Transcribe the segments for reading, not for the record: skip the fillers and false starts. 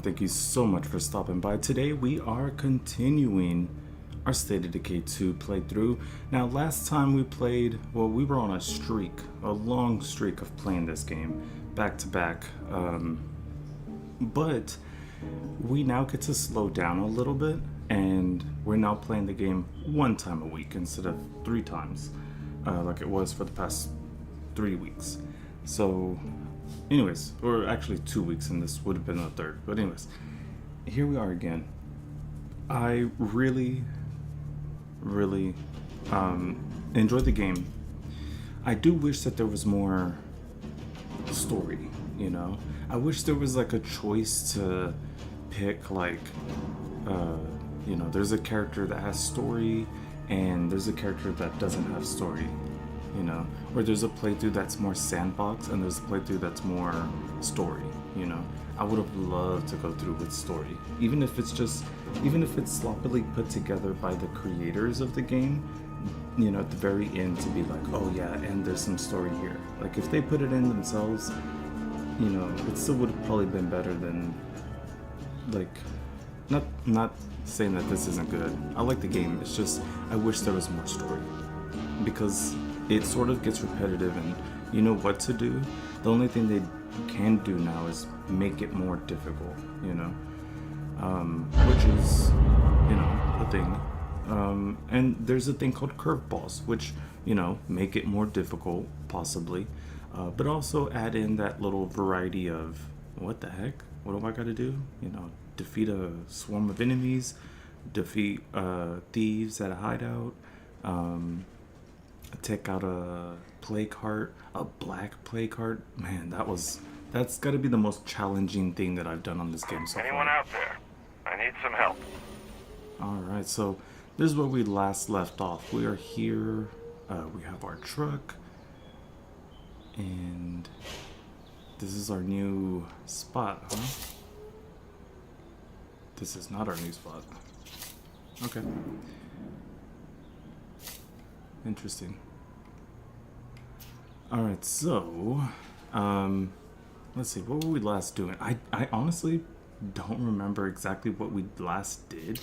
everyone, thank you so much for stopping by. Today we are continuing our State of Decay 2 playthrough. Now last time we played, well, we were on a streak, a long streak of playing this game back to back, but we now get to slow down a little bit, and we're now playing the game one time a week instead of 3 times like it was for the past 3 weeks. So anyways, or actually 2 weeks, and this would have been the third, but anyways, here we are again. I really enjoyed the game. I do wish that there was more story, you know. I wish there was like a choice to pick, like you know, there's a character that has story and there's a character that doesn't have story, you know, or there's a playthrough that's more sandbox and there's a playthrough that's more story, you know. I would have loved to go through with story, even if it's sloppily put together by the creators of the game, you know, at the very end to be like, oh yeah, and there's some story here. Like if they put it in themselves, you know, it still would have probably been better than, like, not saying that this isn't good. I like the game, it's just I wish there was more story, because it sort of gets repetitive and you know what to do. The only thing they can do now is make it more difficult, you know, which is, you know, a thing. And there's a thing called curveballs, which, you know, make it more difficult, possibly, but also add in that little variety of, what the heck? What do I gotta do? You know, defeat a swarm of enemies, defeat thieves at a hideout, take out a plague heart, a black plague heart. Man, that's got to be the most challenging thing that I've done on this game so far. Anyone out there? I need some help. Alright, so this is where we last left off. We are here, we have our truck, and this is our new spot, huh? This is not our new spot. Okay. Interesting. Alright, so, let's see, what were we last doing? I honestly don't remember exactly what we last did.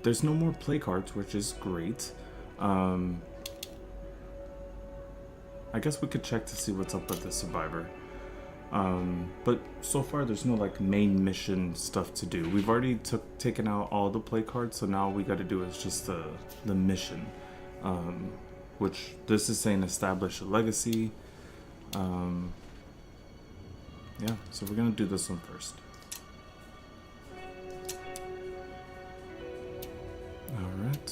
There's no more play cards, which is great. I guess we could check to see what's up with the survivor. But so far there's no like main mission stuff to do. We've already taken out all the play cards, so now all we got to do is just the mission, which this is saying establish a legacy. Yeah, so we're gonna do this one first. Alright.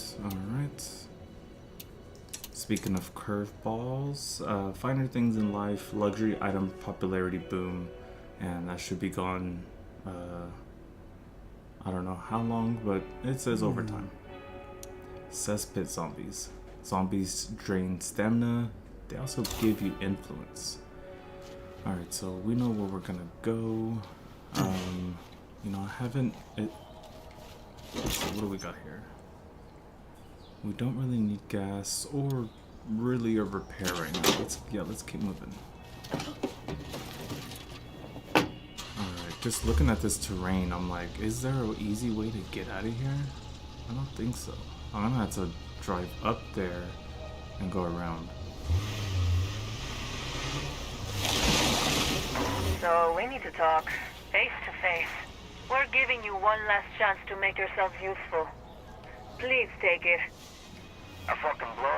Speaking of curveballs, finer things in life, luxury item popularity boom, and that should be gone, I don't know how long, but it says over time. Cesspit zombies. Zombies drain stamina, they also give you influence. Alright, so we know where we're gonna go. You know, let's see, what do we got here? We don't really need gas or really a repair right now. Let's keep moving. Alright, just looking at this terrain, I'm like, is there an easy way to get out of here? I don't think so. I'm gonna have to drive up there and go around. So we need to talk face to face. We're giving you one last chance to make yourselves useful. Please take it. I fucking blow.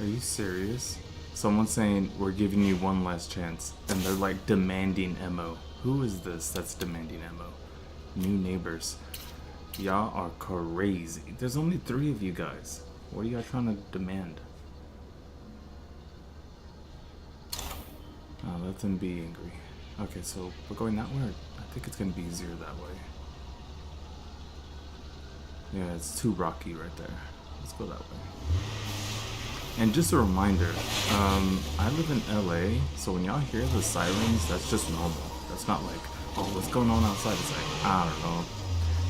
Are you serious? Someone's saying we're giving you one last chance, and they're like demanding ammo. Who is this that's demanding ammo? New neighbors. Y'all are crazy. There's only 3 of you guys. What are y'all trying to demand? Oh, let them be angry. Okay, so we're going that way, or I think it's gonna be easier that way. Yeah, it's too rocky right there. Let's go that way. And just a reminder, I live in LA, so when y'all hear the sirens, that's just normal. That's not like, oh, what's going on outside? It's like, I don't know.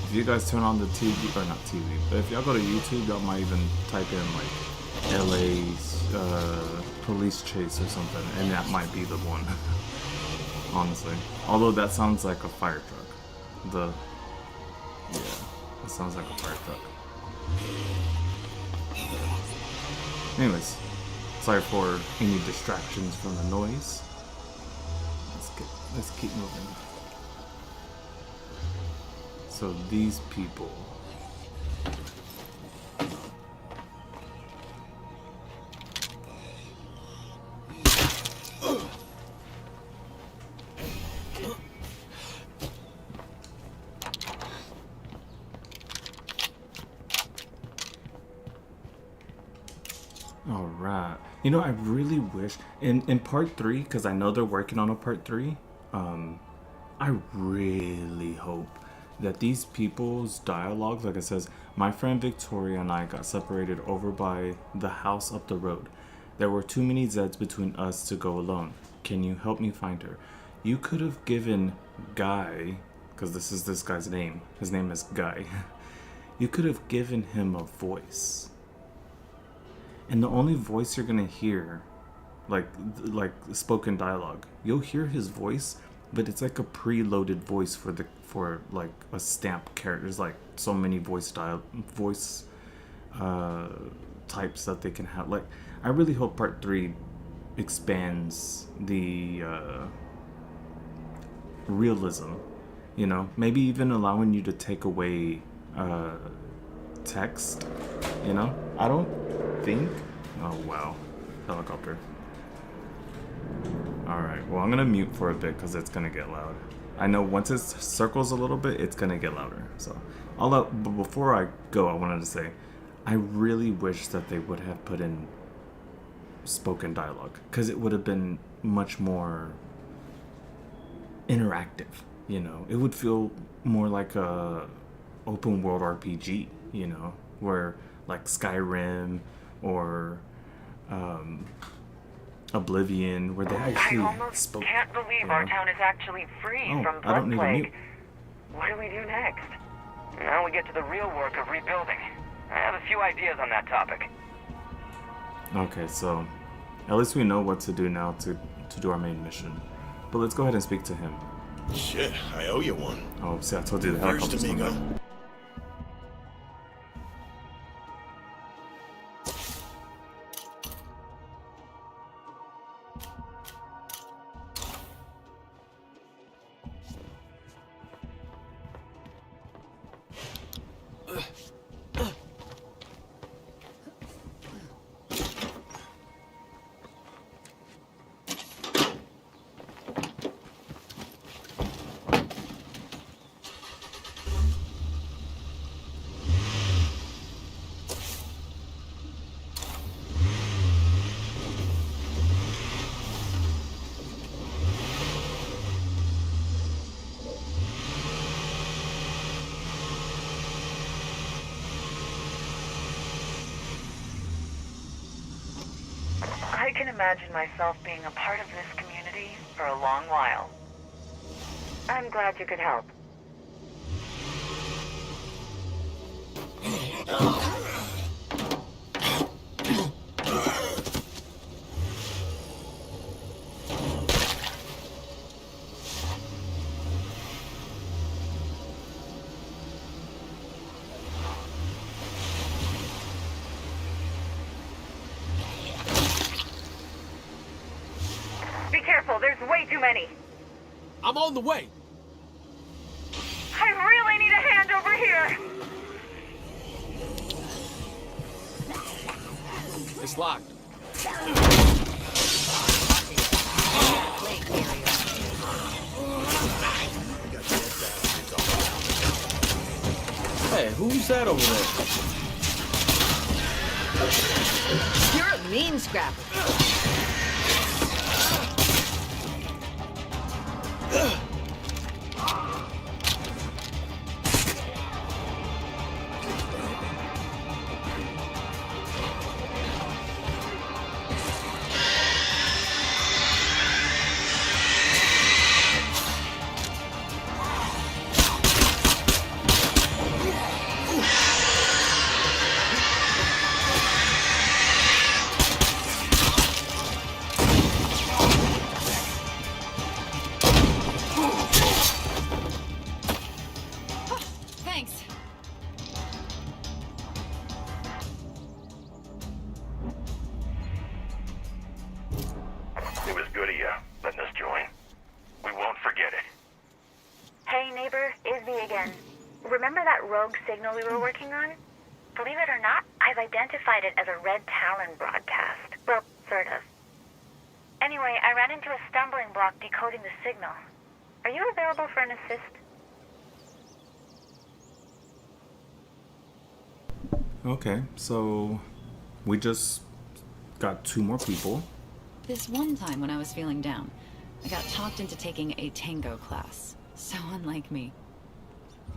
If you guys turn on the TV, or not TV, but if y'all go to YouTube, y'all might even type in like LA's police chase or something, and that might be the one. honestly. Although that sounds like a fire truck. Yeah, that sounds like a fire truck. Anyways, sorry for any distractions from the noise. Let's keep moving. So these people. Alright. You know, I really wish in part 3, because I know they're working on a part 3, I really hope that these people's dialogue, like it says, my friend Victoria and I got separated over by the house up the road. There were too many Zeds between us to go alone. Can you help me find her? You could have given Guy, because this is this guy's name. His name is Guy. You could have given him a voice. And the only voice you're gonna hear, like spoken dialogue, you'll hear his voice, but it's like a preloaded voice for like a stamp character. There's like so many voice types that they can have. Like, I really hope part 3 expands the realism. You know, maybe even allowing you to take away text. You know, I don't think. Oh wow, helicopter. Alright, well, I'm gonna mute for a bit because it's gonna get loud. I know once it circles a little bit, it's gonna get louder. So but before I go, I wanted to say I really wish that they would have put in spoken dialogue, because it would have been much more interactive. You know, it would feel more like a open world RPG, you know, where like Skyrim or Oblivion, where they actually I almost can't believe our town is actually free from I don't blood need a plague. mute. What do we do next? Now we get to the real work of rebuilding. I have a few ideas on that topic. Okay, so at least we know what to do now to do our main mission. But let's go ahead and speak to him. Shit, I owe you one. Oh, see, I told you the Where's helicopter's coming Domingo? back. I can imagine myself being a part of this community for a long while. I'm glad you could help. Be careful, there's way too many. I'm on the way. I really need a hand over here. It's locked. Hey, who's that over there? You're a mean scrapper. remember that rogue signal we were working on? Believe it or not, I've identified it as a Red Talon broadcast. Well, sort of. Anyway, I ran into a stumbling block decoding the signal. Are you available for an assist? Okay, so we just got 2 more people. This one time when I was feeling down, I got talked into taking a tango class. So unlike me.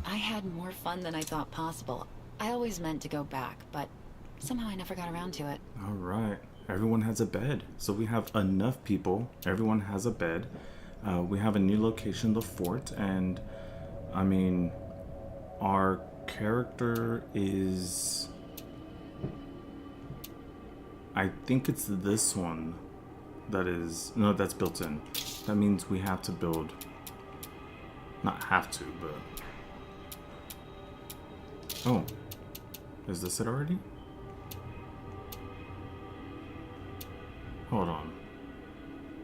I had more fun than I thought possible. I always meant to go back, but somehow I never got around to it. All right, everyone has a bed. So we have enough people. Everyone has a bed. We have a new location, the fort, and I mean, our character is... I think it's this one that is... No, that's built in. That means we have to build... Not have to, but... Oh. Is this it already? Hold on.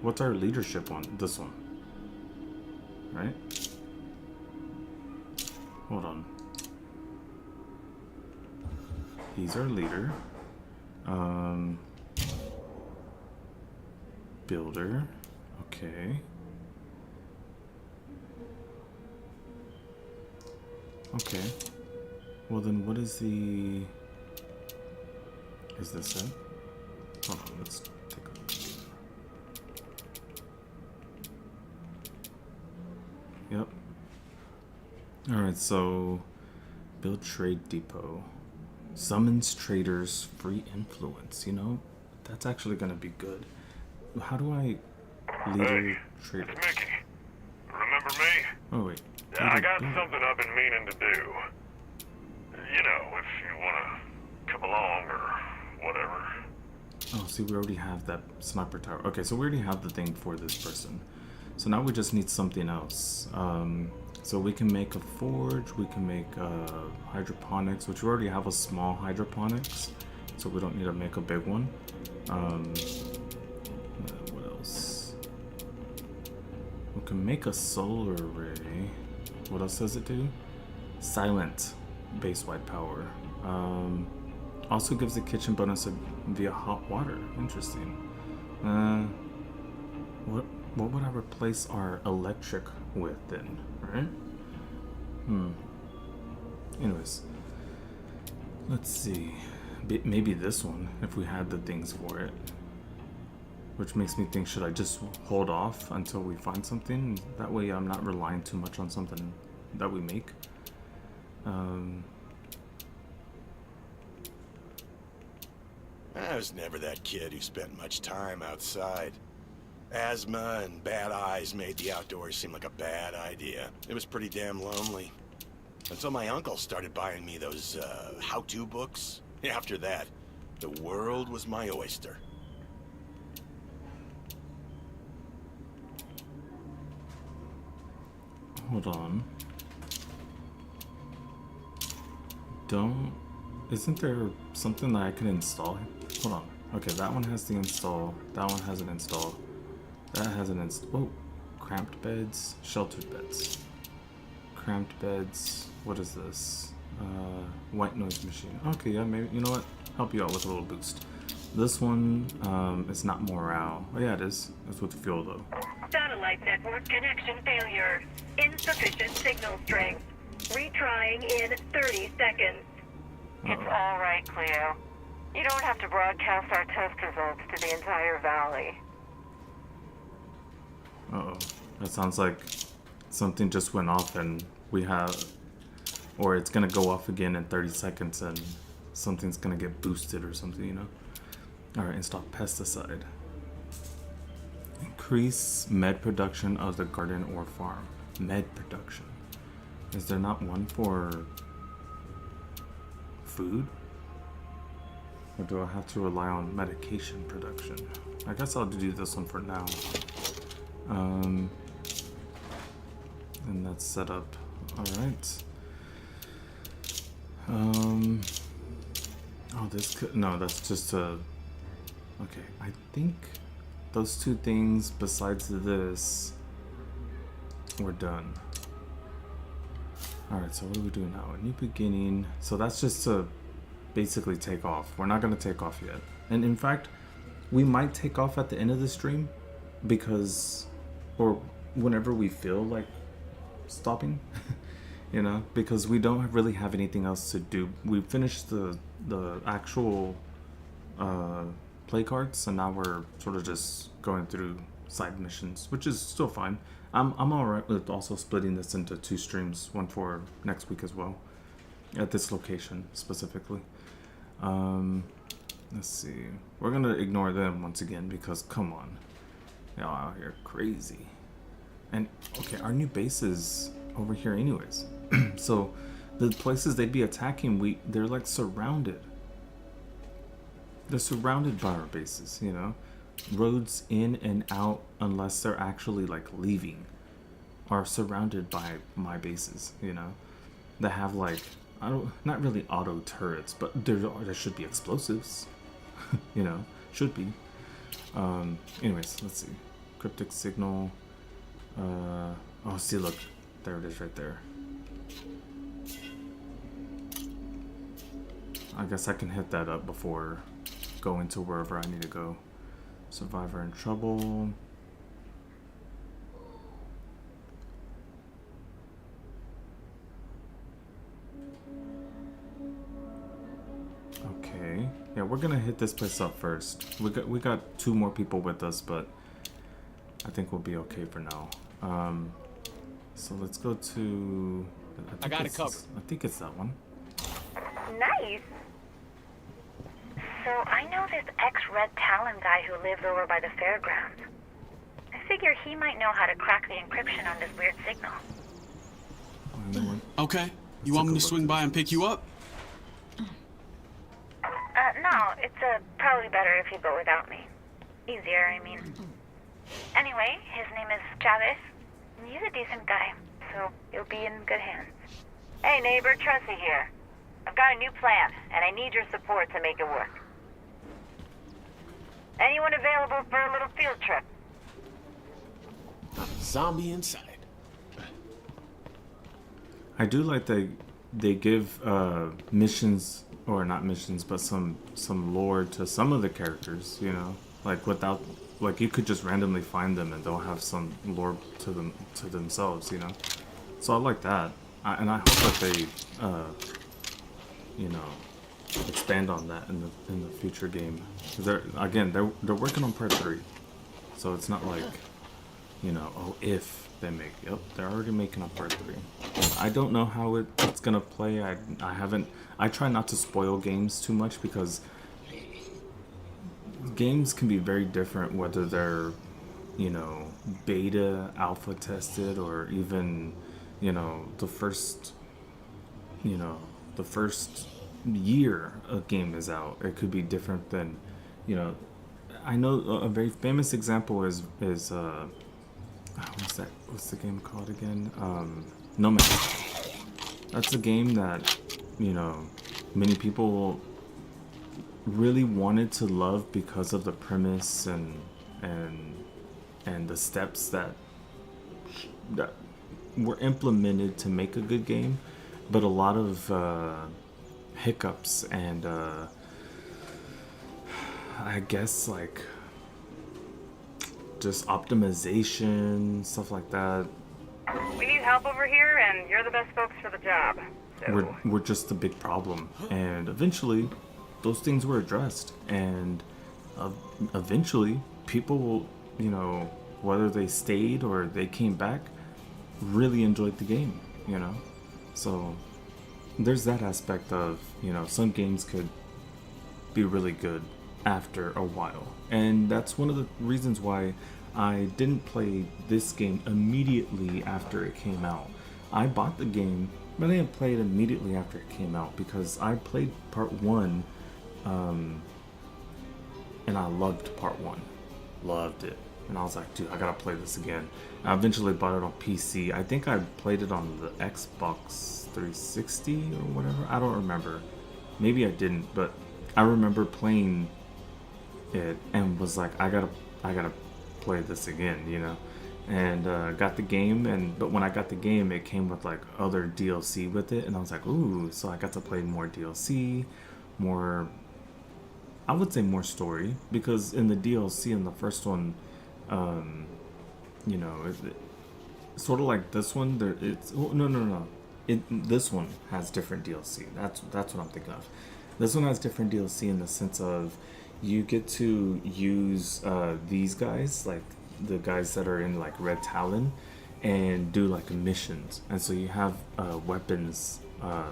What's our leadership one? This one. Right? Hold on. He's our leader. Builder. Okay. Okay. Well then what is the... Is this it? Hold on, let's take a look. Yep. Alright, so... Build trade depot. Summons traders, free influence, you know? That's actually gonna be good. How do I leader trader? It's Mickey. Remember me? Oh wait. I got something I've been meaning to do. You know, if you wanna come along or whatever. Oh, see, we already have that sniper tower. Okay, so we already have the thing for this person. So now we just need something else. So we can make a forge, we can make hydroponics, which we already have a small hydroponics, so we don't need to make a big one. What else? We can make a solar array. What else does it do? Silent base-wide power. Also gives the kitchen bonus via hot water. Interesting. What would I replace our electric with then, right? Anyways, let's see. Maybe this one, if we had the things for it. Which makes me think, should I just hold off until we find something? That way I'm not relying too much on something that we make. I was never that kid who spent much time outside. Asthma and bad eyes made the outdoors seem like a bad idea. It was pretty damn lonely. Until my uncle started buying me those, how-to books. After that, the world was my oyster. Hold on. Isn't there something that I can install? Hold on. Okay, that one has the install. That one has an install. That has an install. Oh, cramped beds, sheltered beds. Cramped beds. What is this? White noise machine. Okay, yeah, maybe, you know what? Help you out with a little boost. This one, it's not morale. Oh yeah, it is. It's with fuel though. Satellite network connection failure. Insufficient signal strength. Retrying in 30 seconds. It's all right, Cleo. You don't have to broadcast our test results to the entire valley. Uh-oh. That sounds like something just went off and we have... Or it's gonna go off again in 30 seconds and something's gonna get boosted or something, you know? Alright, install pesticide. Increase med production of the garden or farm. Med production. Is there not one for food? Or do I have to rely on medication production? I guess I'll do this one for now. And that's set up. Alright. Oh, this could... No, that's just a... Okay, I think those two things besides this, we're done. Alright, so what do we do now? A new beginning. So that's just to basically take off. We're not going to take off yet. And in fact, we might take off at the end of the stream because, or whenever we feel like stopping, you know, because we don't really have anything else to do. We finished the actual play cards, and now we're sort of just going through side missions, which is still fine. I'm alright with also splitting this into 2 streams, one for next week as well, at this location specifically. Let's see. We're gonna ignore them once again because come on, y'all out here crazy. And okay, our new base is over here anyways. So the places they'd be attacking, they're like surrounded. They're surrounded by our bases, you know. Roads in and out, unless they're actually like leaving, are surrounded by my bases, you know. That have like, not really auto turrets, but there should be explosives. You know, should be. Anyways, let's see. Cryptic signal. Oh, see, look, there it is right there. I guess I can hit that up before going to wherever I need to go. Survivor in trouble. Okay. Yeah, we're gonna hit this place up first. We got 2 more people with us, but I think we'll be okay for now. So let's go to. I got it covered. I think it's that one. Nice. So I know this ex-Red Talon guy who lives over by the fairgrounds. I figure he might know how to crack the encryption on this weird signal. Okay. You want me to swing by and pick you up? No, it's probably better if you go without me. Easier, I mean. Anyway, his name is Chavez. He's a decent guy, so you'll be in good hands. Hey neighbor, Trusty here. I've got a new plan, and I need your support to make it work. Anyone available for a little field trip? Zombie inside. I do like they give missions, or not missions, but some lore to some of the characters, you know, like without, like you could just randomly find them and they'll have some lore to themselves, you know. So I like that, and I hope that they, you know, expand on that in the future game. They're working on part 3, so it's not like, you know, oh, if they make, yep, they're already making a part 3. I don't know how it's gonna play. I try not to spoil games too much because games can be very different whether they're, you know, beta, alpha tested, or even, you know, the first year a game is out. It could be different than, you know, I know a very famous example is what's the game called again? No Man's Sky. That's a game that, you know, many people really wanted to love because of the premise and the steps that were implemented to make a good game, but a lot of hiccups and I guess like just optimization, stuff like that. We need help over here, and you're the best folks for the job. So. We're just a big problem, and eventually those things were addressed, and eventually people will, you know, whether they stayed or they came back, really enjoyed the game, you know. So there's that aspect of, you know, some games could be really good after a while, and that's one of the reasons why I didn't play this game immediately after it came out. I bought the game, but I didn't play it immediately after it came out because I played part 1, and I loved part 1, loved it, and I was like, dude, I gotta play this again. I eventually bought it on PC. I think I played it on the Xbox 360 or whatever. I don't remember. Maybe I didn't, but I remember playing it and was like, I gotta play this again, you know. and got the game. But when I got the game, it came with like other DLC with it, and I was like, ooh! So I got to play more DLC, more. I would say more story, because in the DLC in the first one, you know, sort of like this one. It's no. This one has different DLC. That's what I'm thinking of. This one has different DLC in the sense of you get to use these guys, like the guys that are in like Red Talon, and do like missions. And so you have weapons,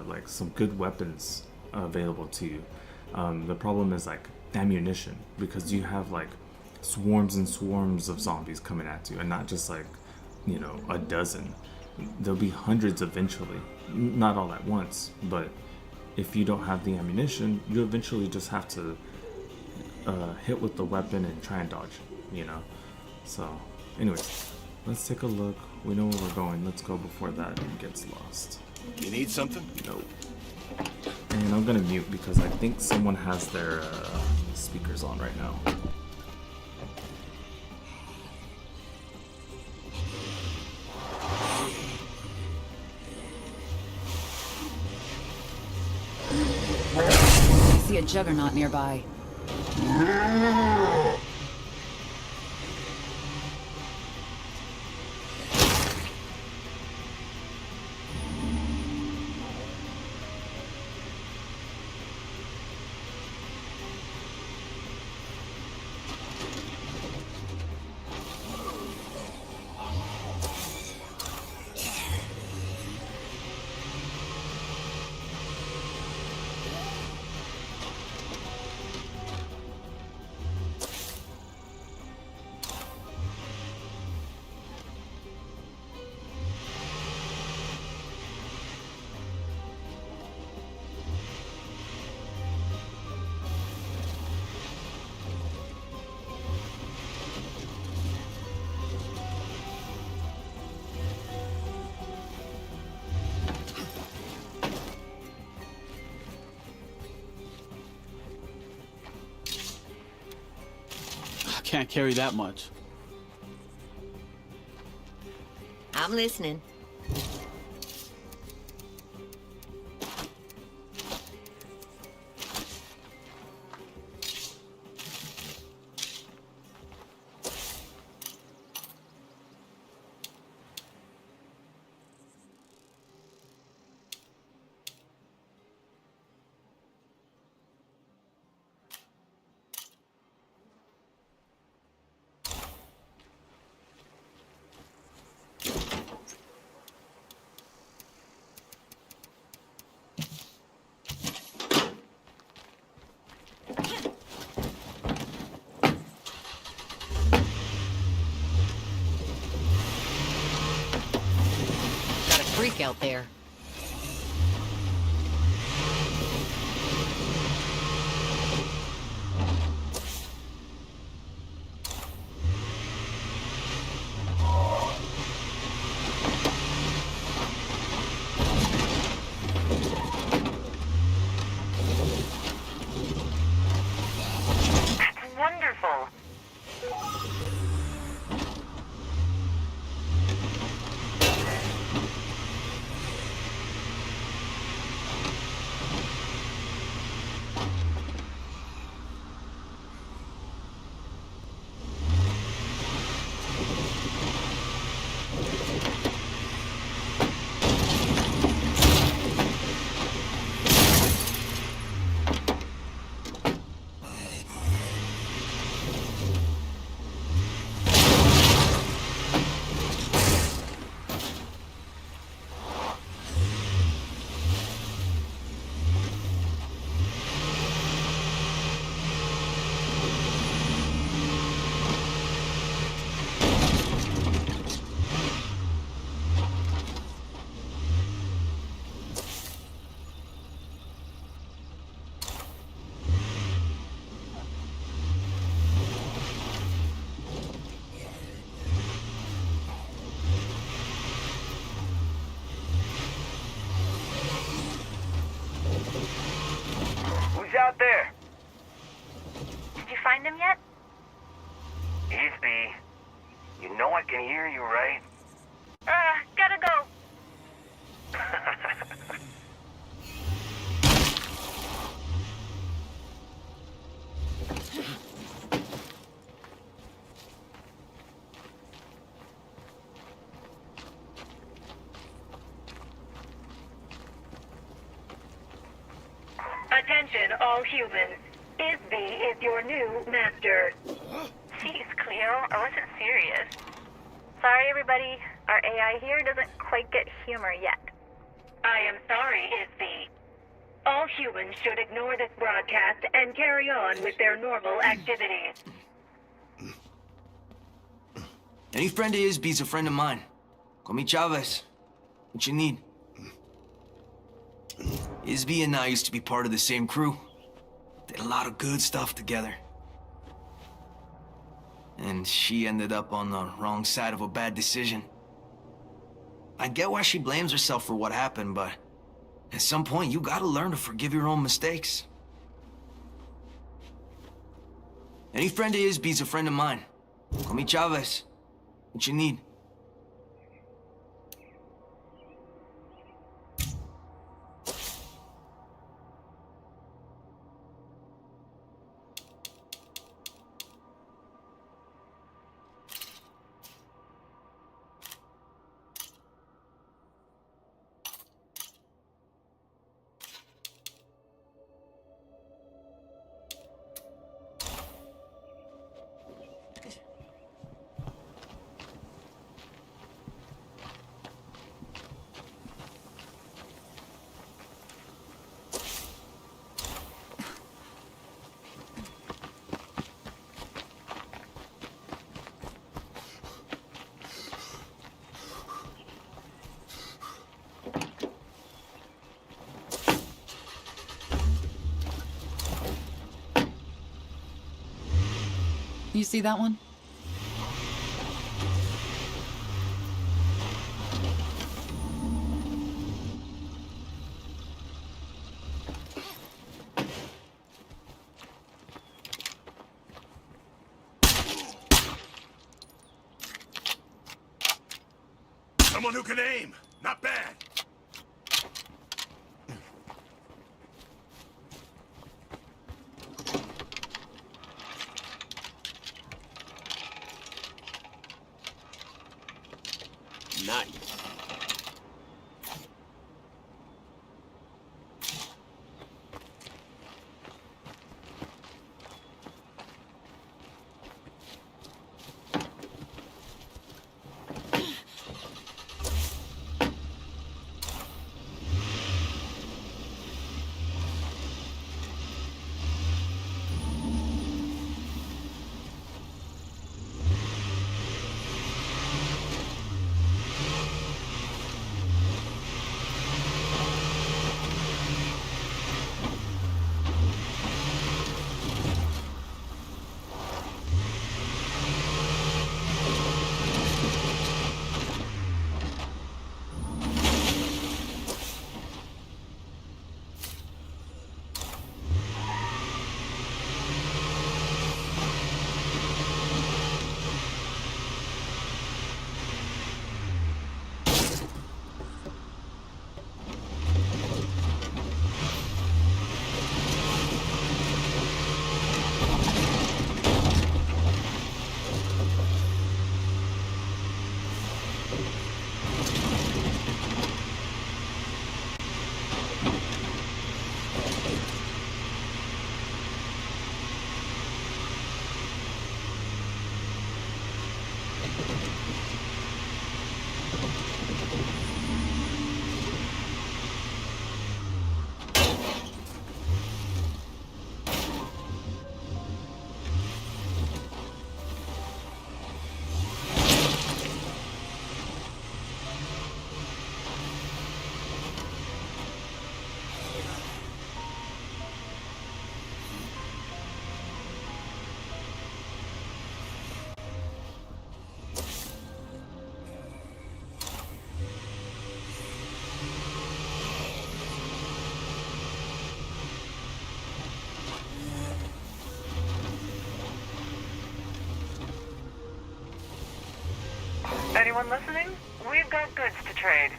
like some good weapons available to you. The problem is like ammunition, because you have like swarms and swarms of zombies coming at you, and not just like, you know, a dozen. There'll be hundreds eventually, not all at once, but if you don't have the ammunition, you eventually just have to hit with the weapon and try and dodge, you know. So anyways, let's take a look. We know where we're going. Let's go before that gets lost. You need something? Nope. And I'm gonna mute because I think someone has their speakers on right now. I see a juggernaut nearby. Can't carry that much. I'm listening. Freak out there. Wonderful. Attention, all humans. Isby is your new master. Jeez, Cleo, I wasn't serious. Sorry, everybody. Our AI here doesn't quite get humor yet. I am sorry, Isby. All humans should ignore this broadcast and carry on with their normal activities. Any friend of Isby's a friend of mine. Call me Chavez. What you need? Isby and I used to be part of the same crew. Did a lot of good stuff together. And she ended up on the wrong side of a bad decision. I get why she blames herself for what happened, but at some point you gotta learn to forgive your own mistakes. Any friend of Isby's a friend of mine. Call me Chavez. What you need? You see that one? Someone who can aim! Not bad! Nice. Anyone listening? We've got goods to trade.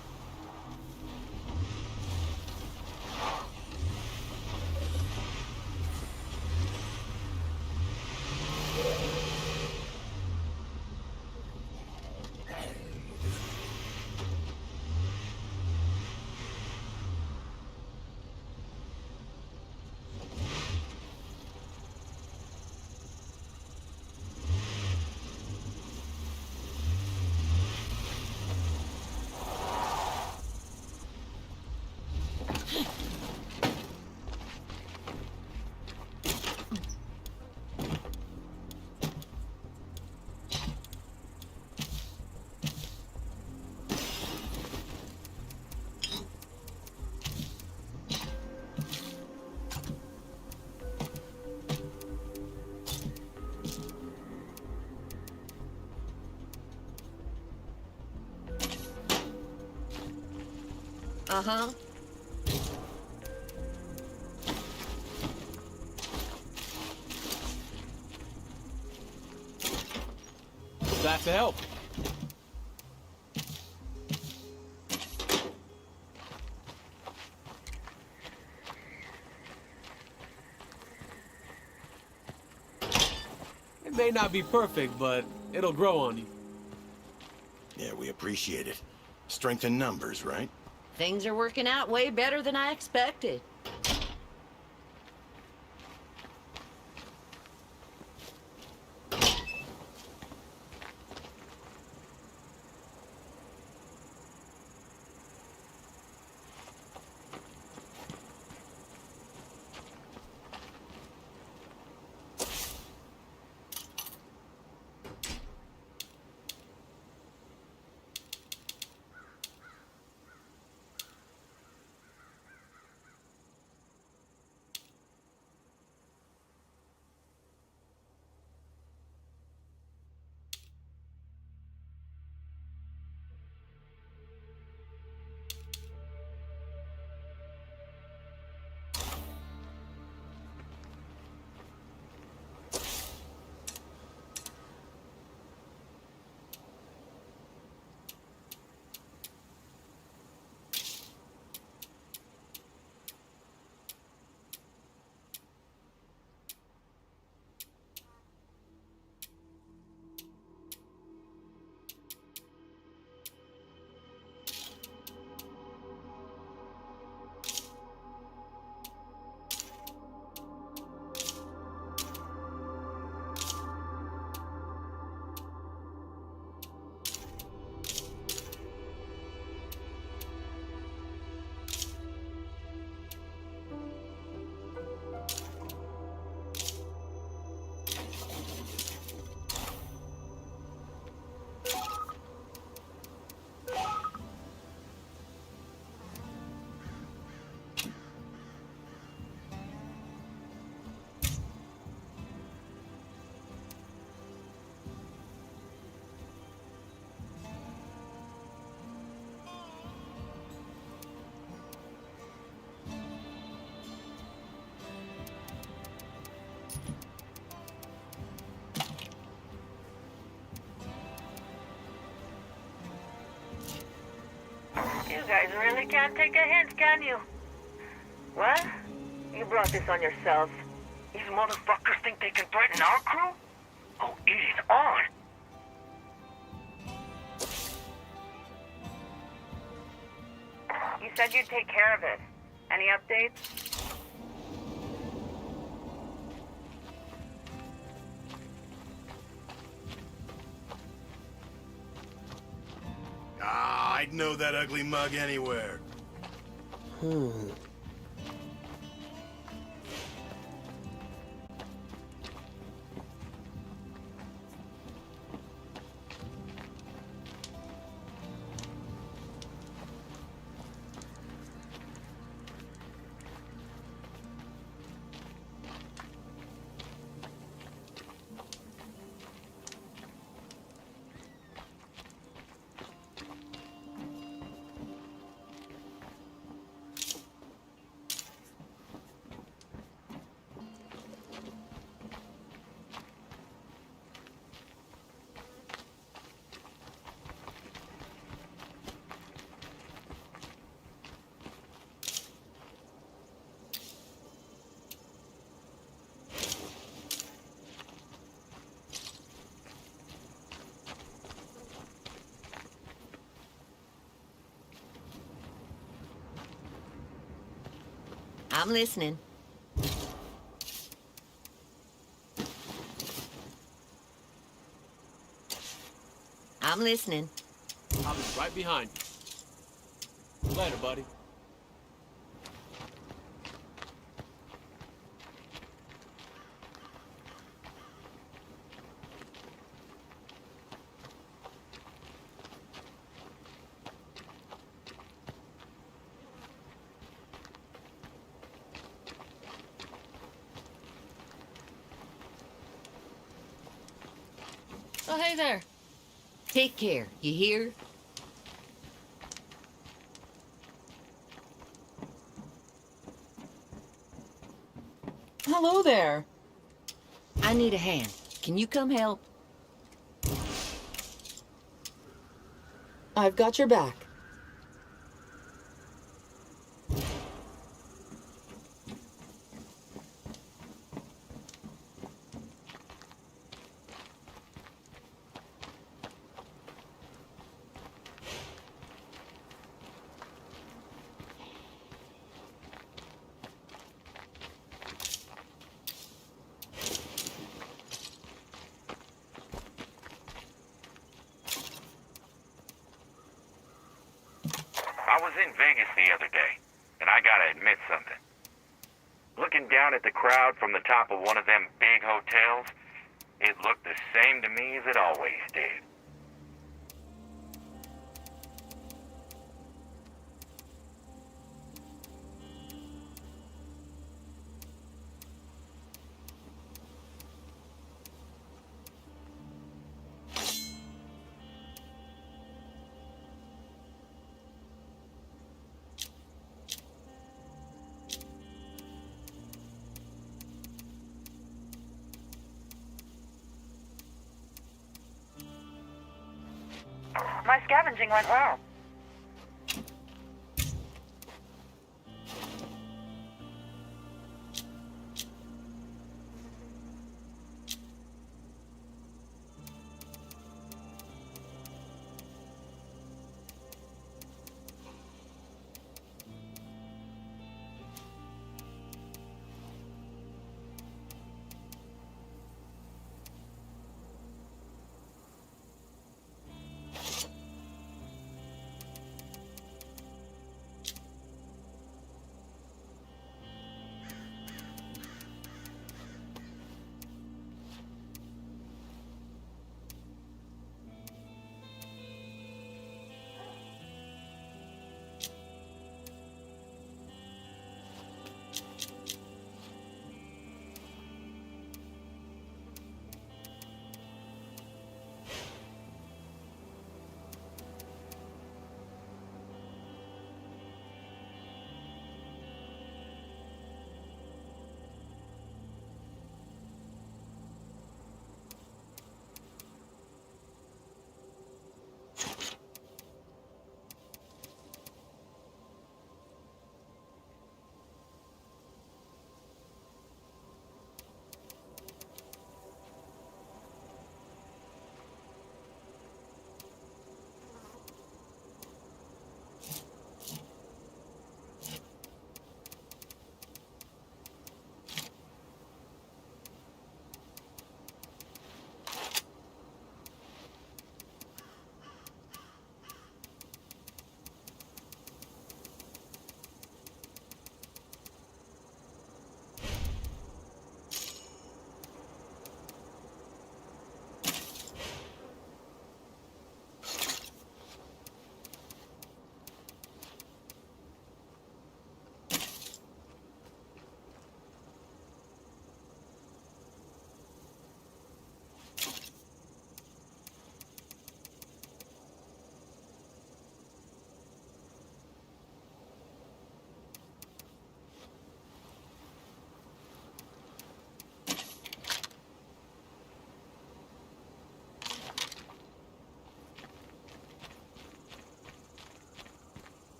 Uh-huh. Glad to help. It may not be perfect, but it'll grow on you. Yeah, we appreciate it. Strength in numbers, right? Things are working out way better than I expected. You guys really can't take a hint, can you? What? You brought this on yourself. These motherfuckers think they can threaten our crew? Oh, it is on. You said you'd take care of it. Any updates? Ah, I'd know that ugly mug anywhere. I'm listening. I'm listening. I'll be right behind you. Later, buddy. Oh, hey there. Take care, you hear? Hello there. I need a hand. Can you come help? I've got your back. I was in Vegas the other day, and I gotta admit something. Looking down at the crowd from the top of one of them big hotels, it looked the same to me as it always did. My scavenging went well.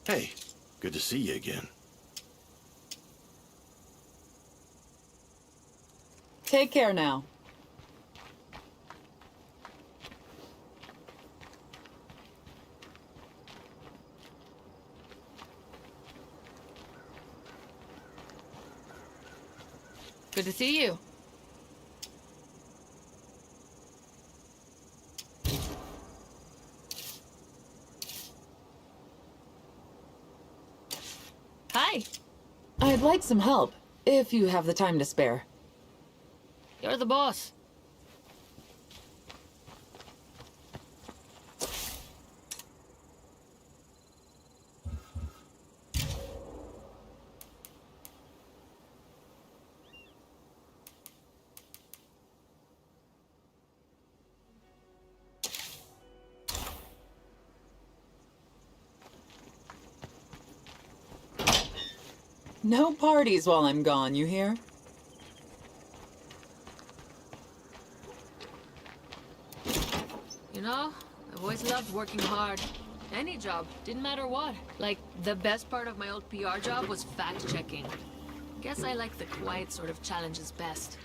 Hey, good to see you again. Take care now. Good to see you. Hi. I'd like some help, if you have the time to spare. You're the boss. No parties while I'm gone, you hear? You know, I've always loved working hard. Any job, didn't matter what. Like, the best part of my old PR job was fact-checking. Guess I like the quiet sort of challenges best.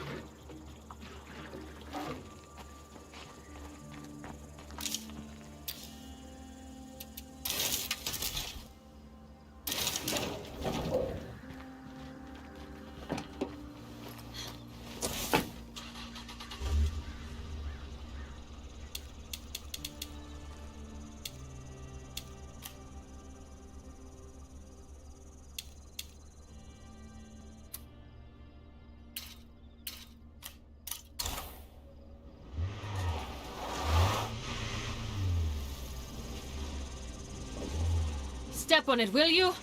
Step on it, will you?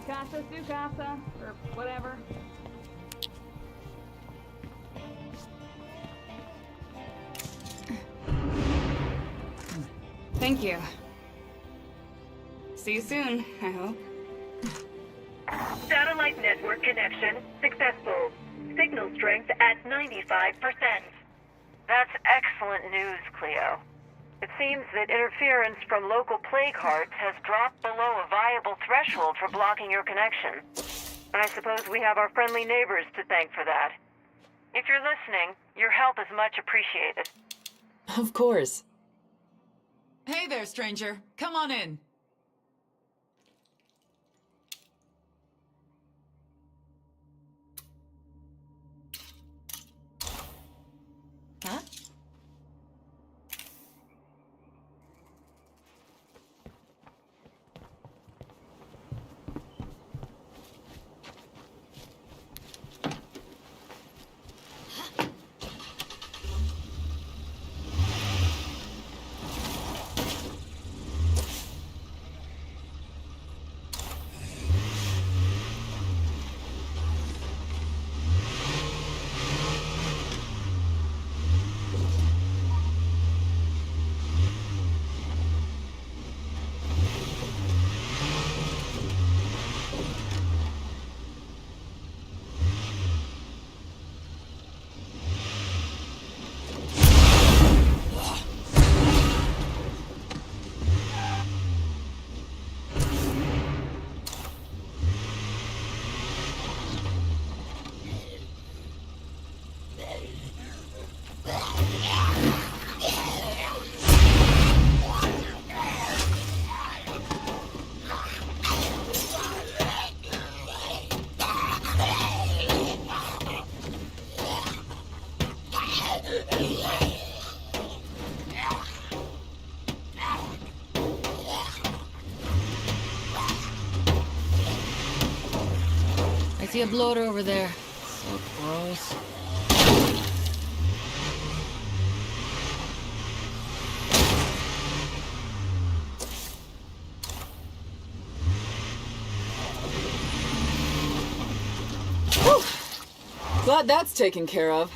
Casa su casa, or whatever. Thank you. See you soon, I hope. Satellite network connection successful. Signal strength at 95%. That's excellent news, Cleo. It seems that interference from local plague hearts has dropped below a viable threshold for blocking your connection. I suppose we have our friendly neighbors to thank for that. If you're listening, your help is much appreciated. Of course. Hey there, stranger. Come on in. Huh? I see a bloater over there. So gross. Whew. Glad that's taken care of.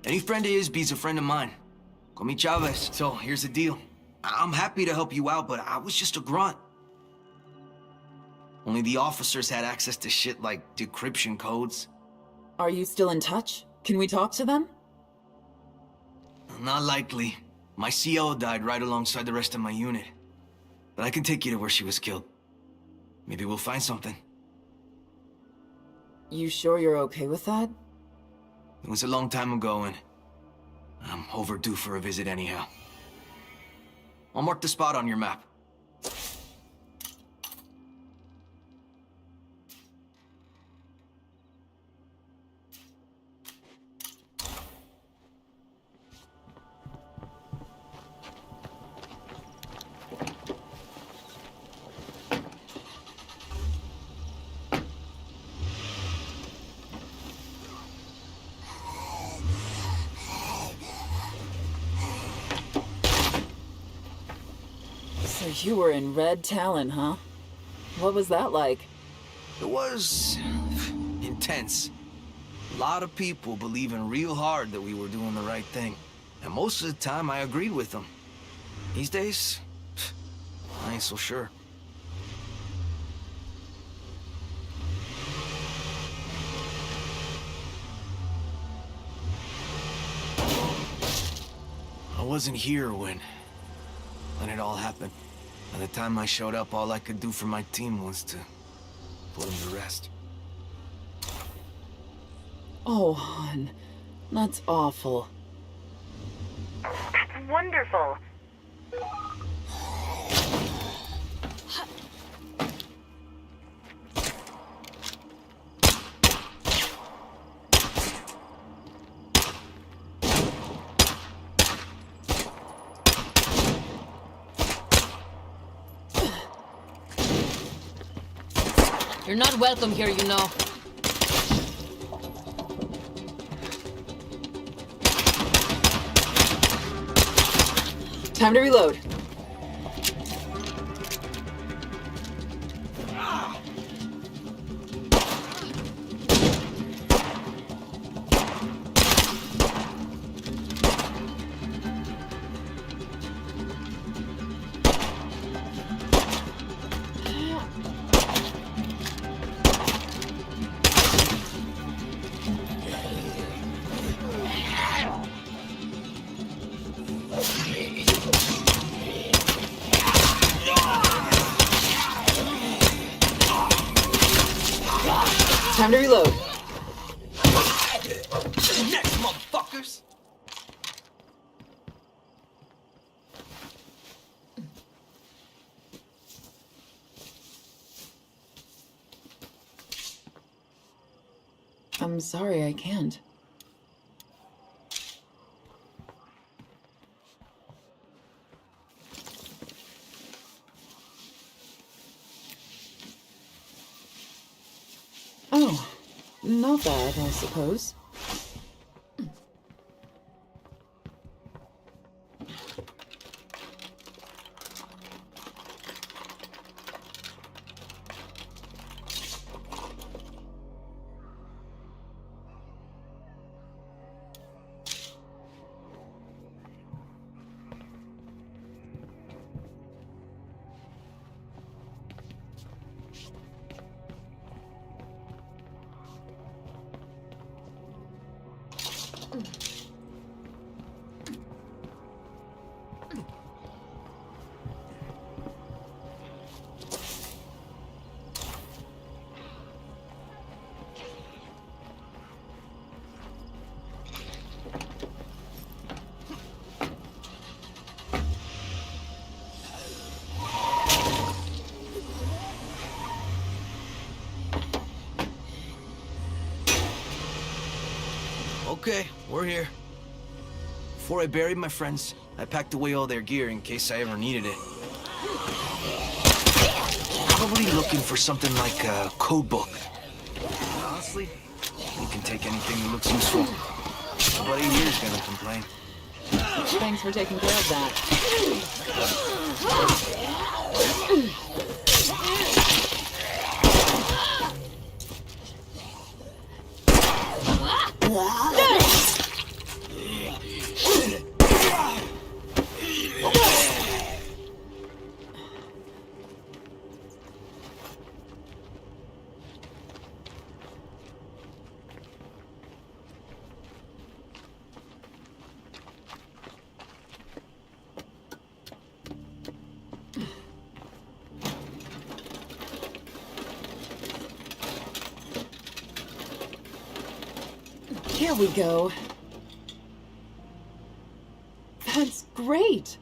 Any friend of his be's a friend of mine. Call me Chavez. So, here's the deal. I'm happy to help you out, but I was just a grunt. Only the officers had access to shit like decryption codes. Are you still in touch? Can we talk to them? Not likely. My CO died right alongside the rest of my unit. But I can take you to where she was killed. Maybe we'll find something. You sure you're okay with that? It was a long time ago, and I'm overdue for a visit anyhow. I'll mark the spot on your map. So you were in Red Talon, huh? What was that like? It was intense. A lot of people believing real hard that we were doing the right thing. And most of the time, I agreed with them. These days, I ain't so sure. I wasn't here when it all happened. By the time I showed up, all I could do for my team was to put him to rest. Oh, hon. That's awful. That's wonderful. You're not welcome here, you know. Time to reload. Time to reload. Next, motherfuckers! I'm sorry, I can't. Oh, not bad, I suppose. Okay, we're here. Before I buried my friends, I packed away all their gear in case I ever needed it. Probably looking for something like a code book. Honestly, you can take anything that looks useful. Nobody here's gonna complain. Thanks for taking care of that. Here we go. That's great.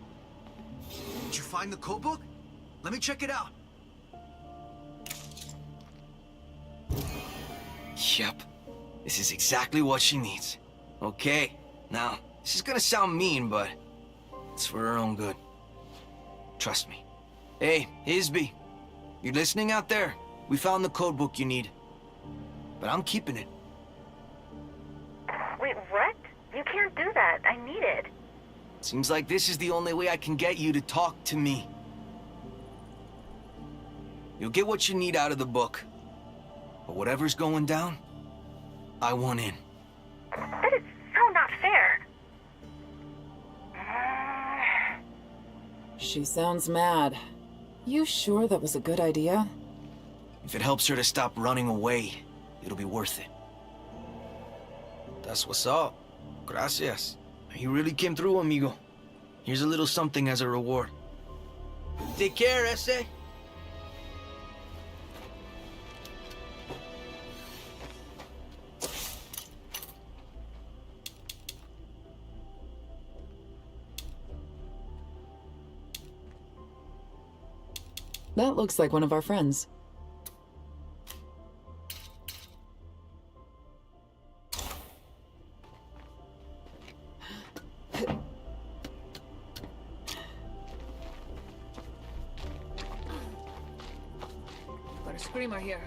Did you find the code book? Let me check it out. Yep. This is exactly what she needs. Okay. Now, this is gonna sound mean, but it's for her own good. Trust me. Hey, Isby. You listening out there? We found the code book you need. But I'm keeping it. Wait, what? You can't do that. I need it. Seems like this is the only way I can get you to talk to me. You'll get what you need out of the book. But whatever's going down, I want in. That is so not fair. She sounds mad. You sure that was a good idea? If it helps her to stop running away, it'll be worth it. That's what's up. Gracias. You really came through, amigo. Here's a little something as a reward. Take care, Ese. That looks like one of our friends. Got a screamer here.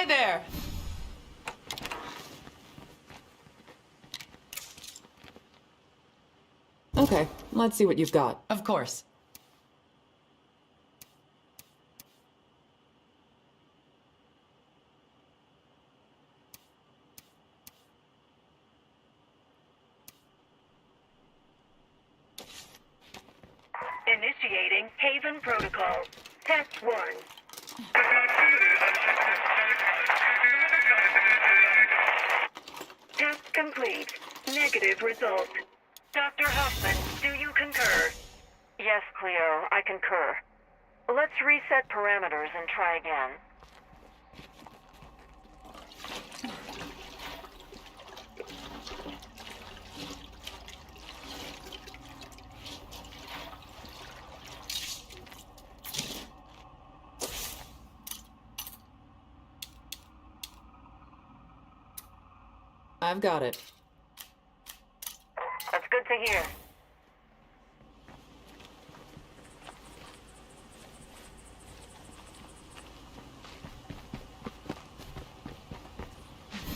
Hey there! Okay, let's see what you've got. Of course. Initiating Haven Protocol. Test 1. Test complete. Negative result. Dr. Huffman, do you concur? Yes, Cleo, I concur. Let's reset parameters and try again. I've got it. That's good to hear.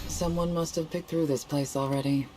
Someone must have picked through this place already.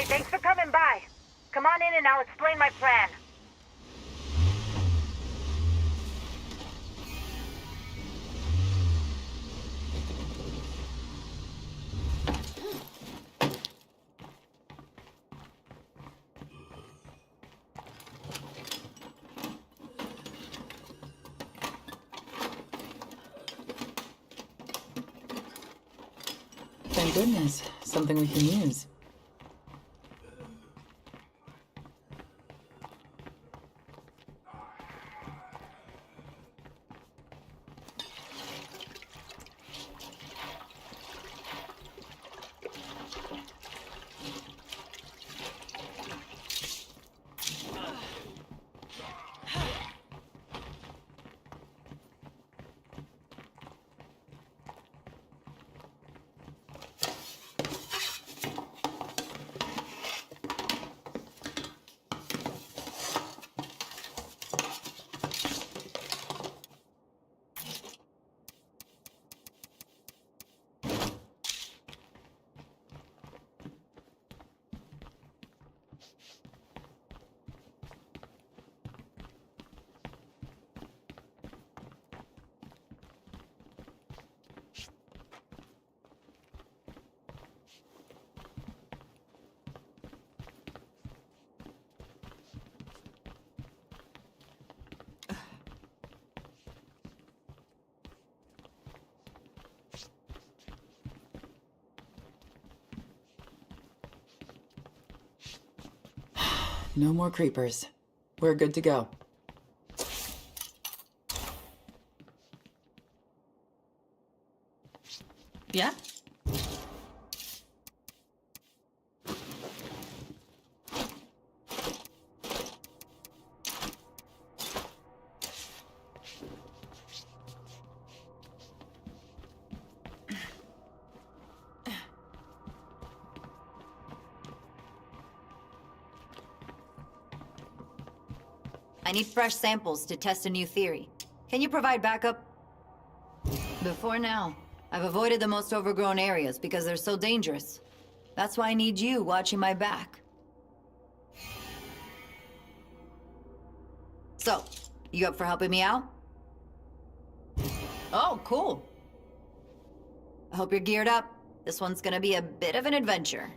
Hey, thanks for coming by. Come on in and I'll explain my plan. Thank goodness. Something we can use. No more creepers. We're good to go. Yeah? I need fresh samples to test a new theory. Can you provide backup? Before now, I've avoided the most overgrown areas because they're so dangerous. That's why I need you watching my back. So, you up for helping me out? Oh, cool. I hope you're geared up. This one's gonna be a bit of an adventure.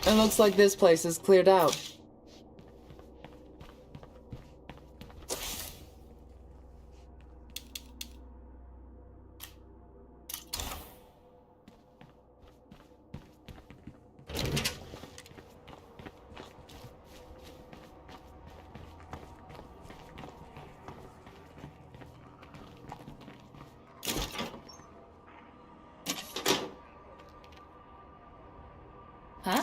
It looks like this place is cleared out. Huh?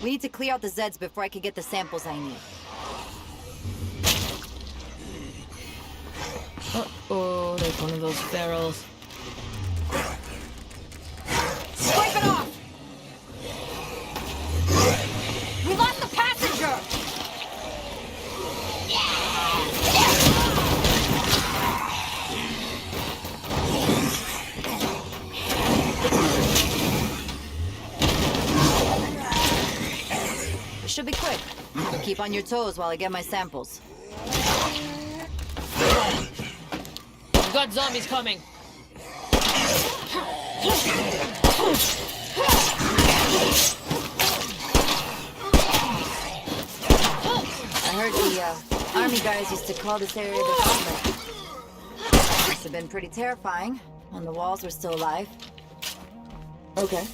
We need to clear out the Zeds before I can get the samples I need. Uh-oh, there's one of those ferals. Scrape it off! We lost the passenger! It should be quick. So keep on your toes while I get my samples. We've got zombies coming. I heard the army guys used to call this area the Gauntlet. Must have been pretty terrifying when the walls were still alive. Okay.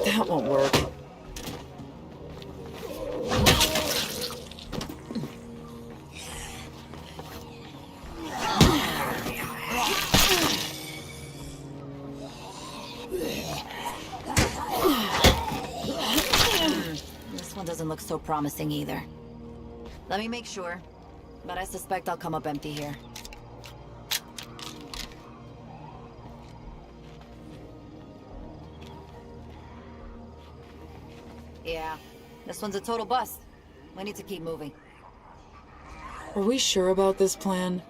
That won't work. This one doesn't look so promising either. Let me make sure, but I suspect I'll come up empty here. Yeah, this one's a total bust. We need to keep moving. Are we sure about this plan?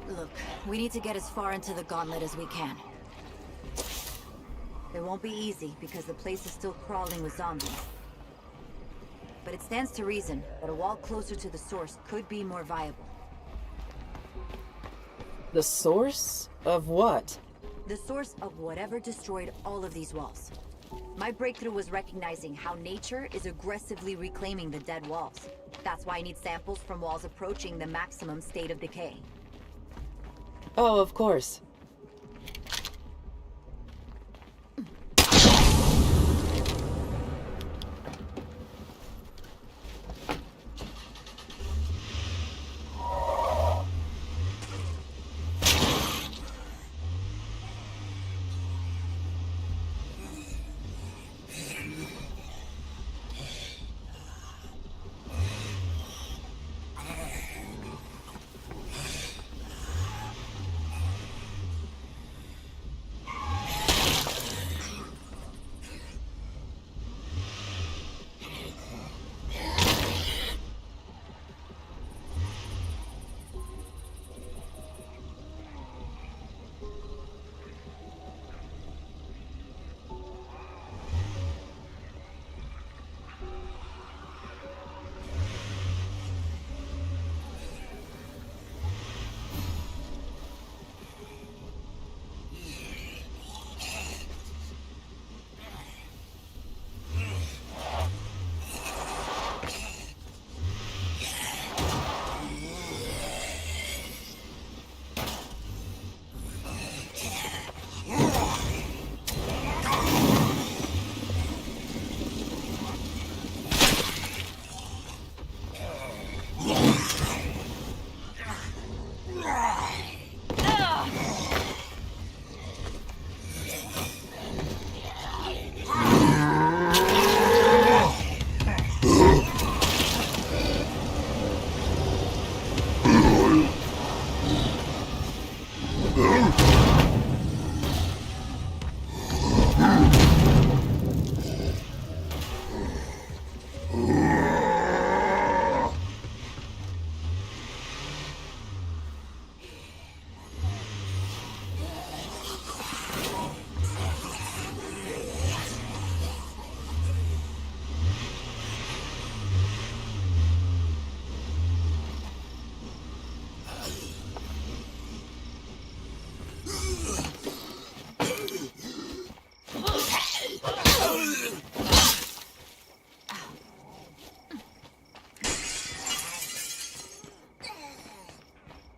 Look, we need to get as far into the Gauntlet as we can. It won't be easy because the place is still crawling with zombies. But it stands to reason that a wall closer to the source could be more viable. The source of what? The source of whatever destroyed all of these walls. My breakthrough was recognizing how nature is aggressively reclaiming the dead walls. That's why I need samples from walls approaching the maximum state of decay. Oh, of course.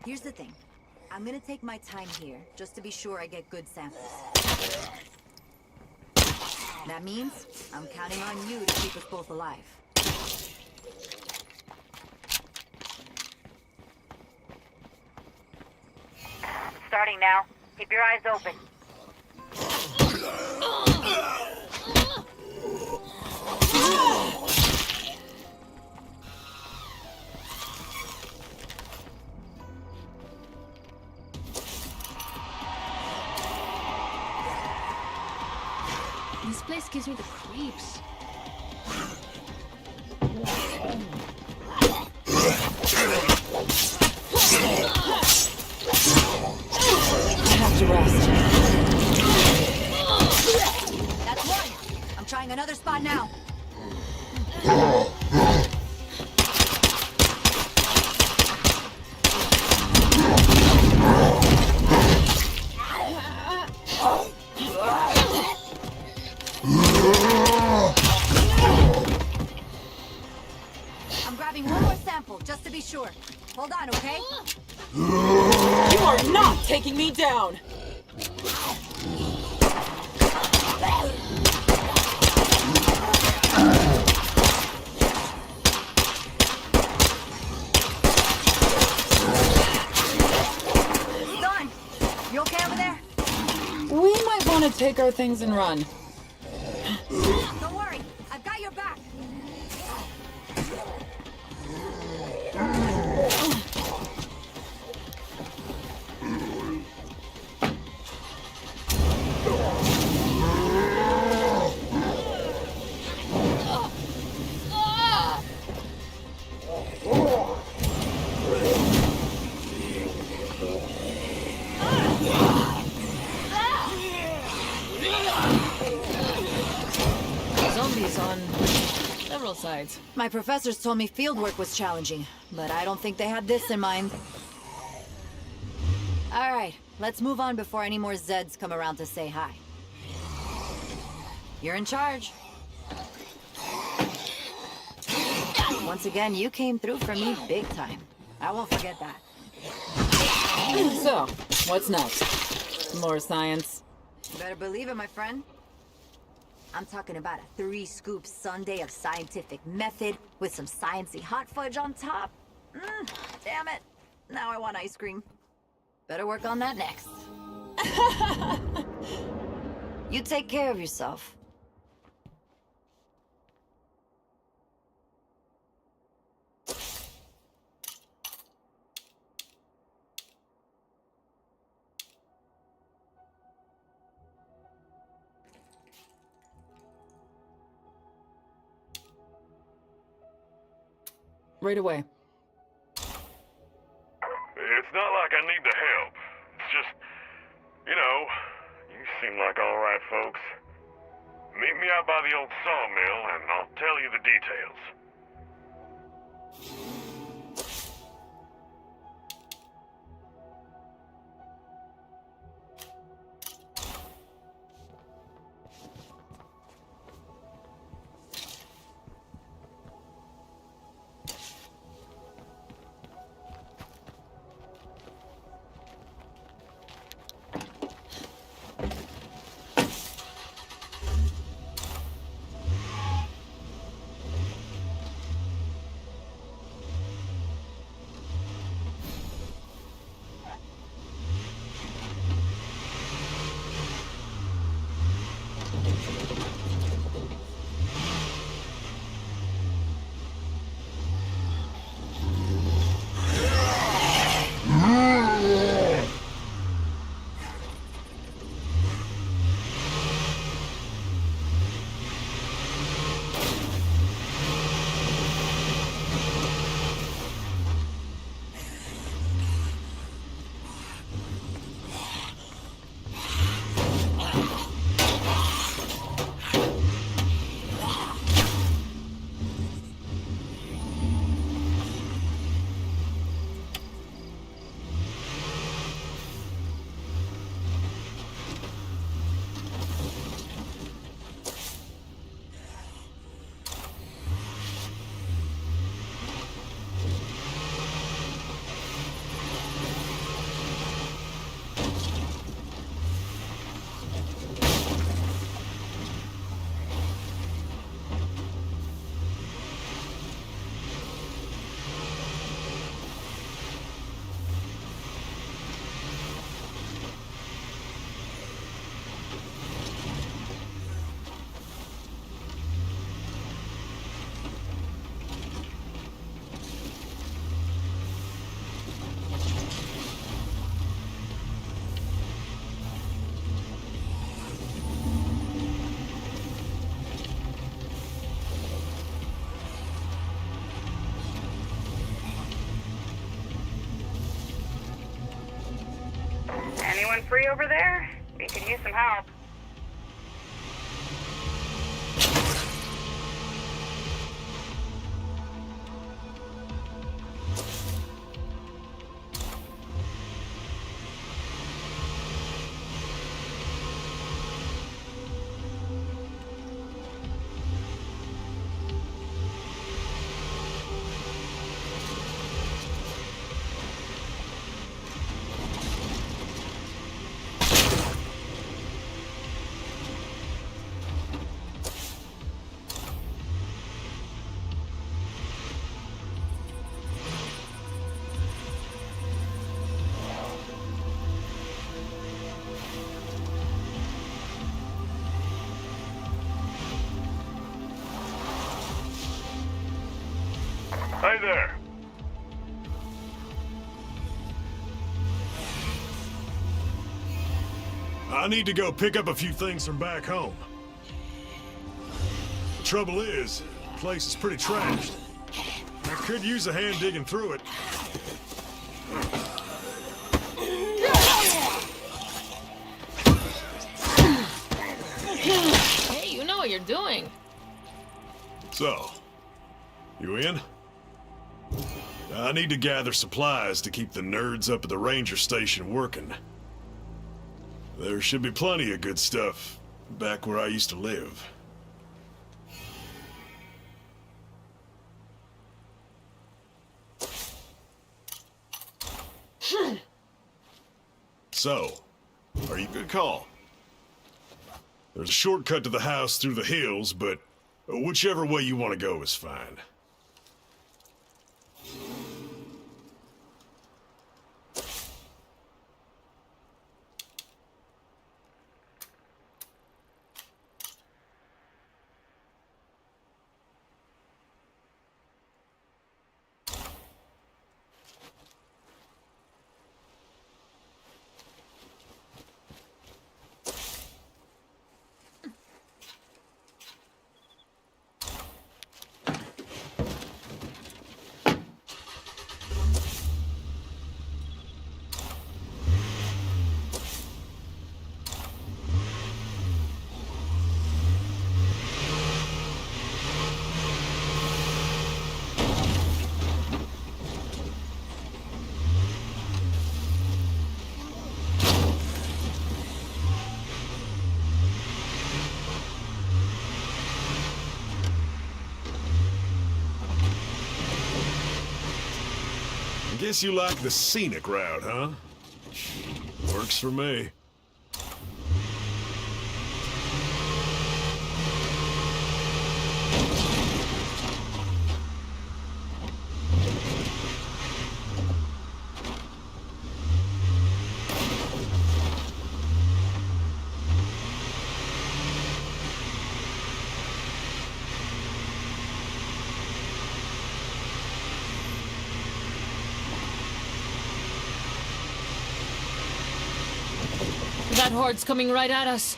Here's the thing. I'm gonna take my time here, just to be sure I get good samples. That means I'm counting on you to keep us both alive. Starting now. Keep your eyes open. This place gives me the creeps. I have to rest. That's one! I'm trying another spot now. I'm grabbing one more sample, just to be sure. Hold on, okay? You are not taking me down! Done! You okay over there? We might want to take our things and run. Don't worry, I've got your back. sides. My professors told me fieldwork was challenging, but I don't think they had this in mind. Alright, let's move on before any more Zeds come around to say hi. You're in charge. Once again, you came through for me big time. I won't forget that. So, what's next? More science? You better believe it, my friend. I'm talking about a 3-scoop sundae of scientific method with some sciencey hot fudge on top. Damn it. Now I want ice cream. Better work on that next. You take care of yourself. Right away. It's not like I need the help. It's just, you know, you seem like all right folks. Meet me out by the old sawmill and I'll tell you the details. Anyone free over there? We could use some help. Hey there. I need to go pick up a few things from back home. The trouble is, the place is pretty trashed. I could use a hand digging through it. Hey, you know what you're doing. So, You in? I need to gather supplies to keep the nerds up at the ranger station working. There should be plenty of good stuff back where I used to live. So, are you good call? There's a shortcut to the house through the hills, but whichever way you want to go is fine. Guess you like the scenic route, huh? Works for me. That horde's coming right at us.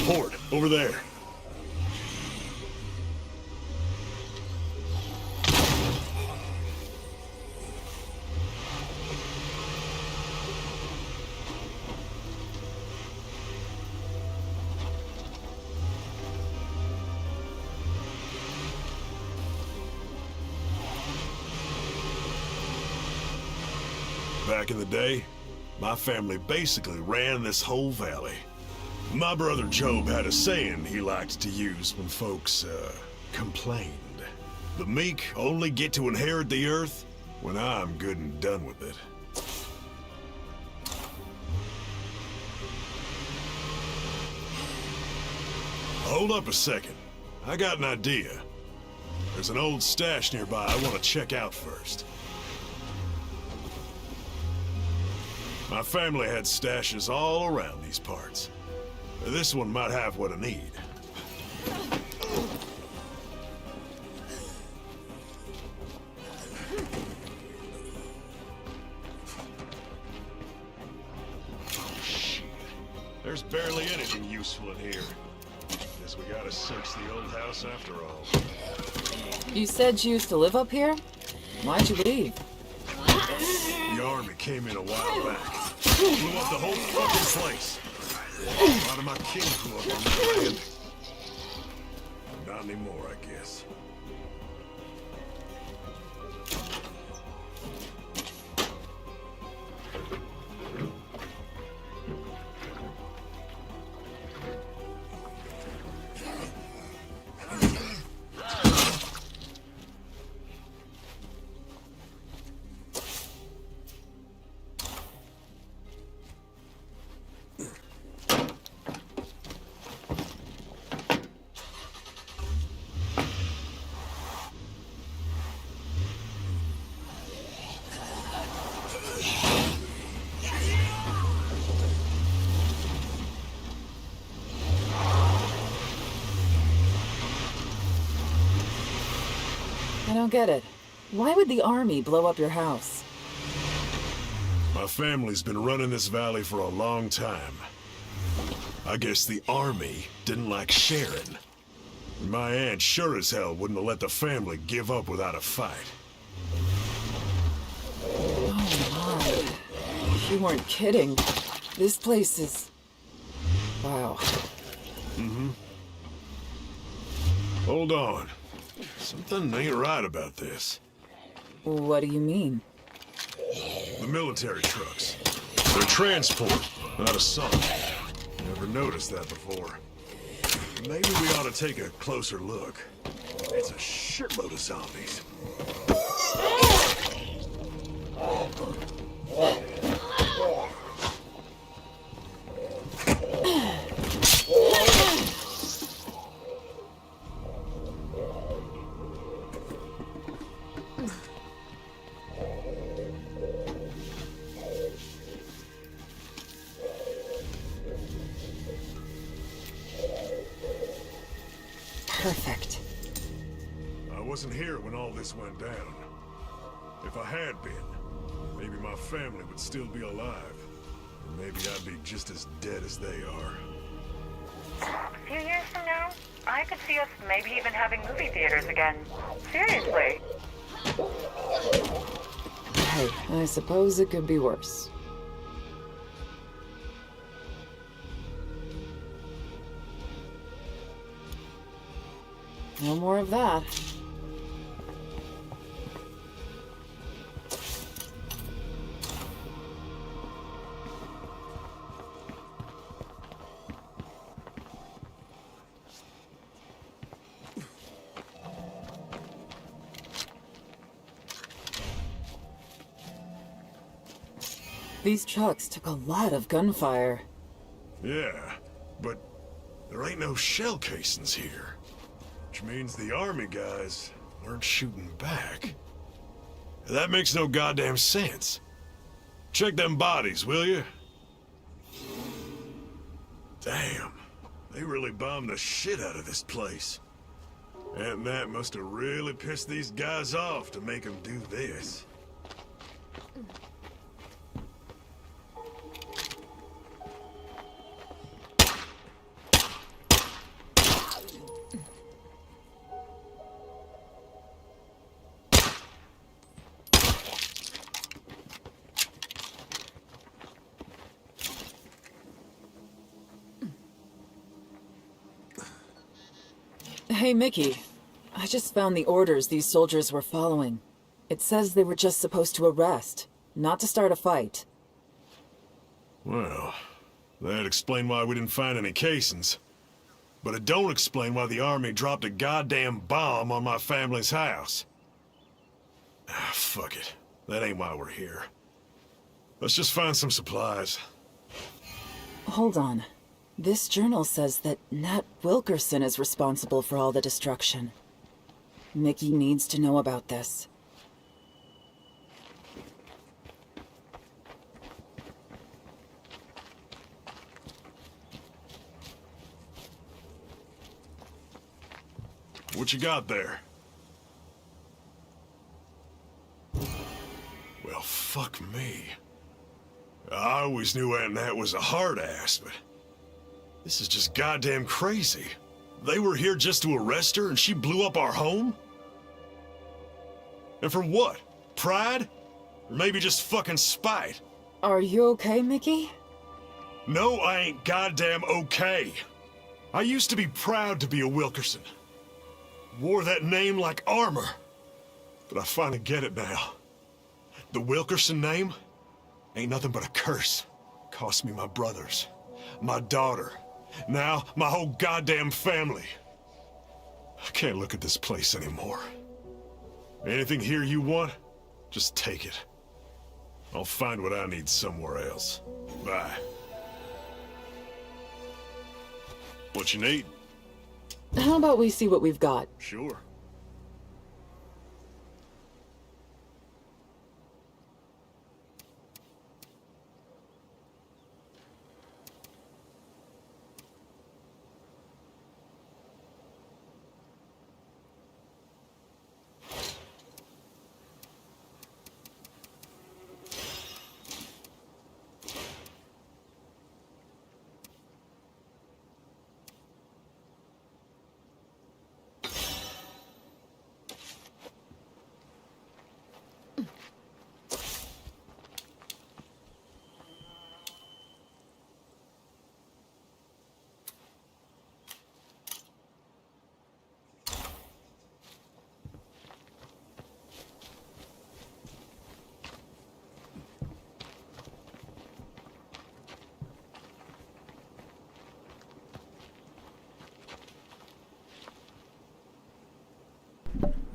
Horde, over there. Back in the day, my family basically ran this whole valley. My brother Job had a saying he liked to use when folks, complained. The meek only get to inherit the earth when I'm good and done with it. Hold up a second. I got an idea. There's an old stash nearby I want to check out first. My family had stashes all around these parts. This one might have what I need. Oh, shit. There's barely anything useful in here. Guess we gotta search the old house after all. You said you used to live up here? Why'd you leave? The army came in a while back. Blew up the whole fucking place. A lot of my kin grew up on that land. Not anymore, I guess. I don't get it. Why would the army blow up your house? My family's been running this valley for a long time. I guess the army didn't like sharing. My aunt sure as hell wouldn't have let the family give up without a fight. Oh my. You weren't kidding. This place is... Wow. Hold on. Something ain't right about this. What do you mean? The military trucks. They're transport, not assault. Never noticed that before. Maybe we ought to take a closer look. It's a shitload of zombies. Perfect. I wasn't here when all this went down. If I had been, maybe my family would still be alive. Or maybe I'd be just as dead as they are. A few years from now, I could see us maybe even having movie theaters again. Seriously. Hey, I suppose it could be worse. No more of that. These trucks took a lot of gunfire. Yeah, but there ain't no shell casings here. Which means the army guys weren't shooting back. That makes no goddamn sense. Check them bodies, will you? Damn, they really bombed the shit out of this place. And that must have really pissed these guys off to make them do this. Hey, Mickey. I just found the orders these soldiers were following. It says they were just supposed to arrest, not to start a fight. Well, that'd explain why we didn't find any casings. But it don't explain why the army dropped a goddamn bomb on my family's house. Ah, fuck it. That ain't why we're here. Let's just find some supplies. Hold on. This journal says that Nat Wilkerson is responsible for all the destruction. Mickey needs to know about this. What you got there? Well, fuck me. I always knew Aunt Nat was a hard ass, but this is just goddamn crazy. They were here just to arrest her and she blew up our home? And for what? Pride? Or maybe just fucking spite? Are you okay, Mickey? No, I ain't goddamn okay. I used to be proud to be a Wilkerson. Wore that name like armor. But I finally get it now. The Wilkerson name ain't nothing but a curse. Cost me my brothers, my daughter, now my whole goddamn family. I can't look at this place anymore. Anything here you want, just take it. I'll find what I need somewhere else. Bye. What you need? How about we see what we've got? Sure.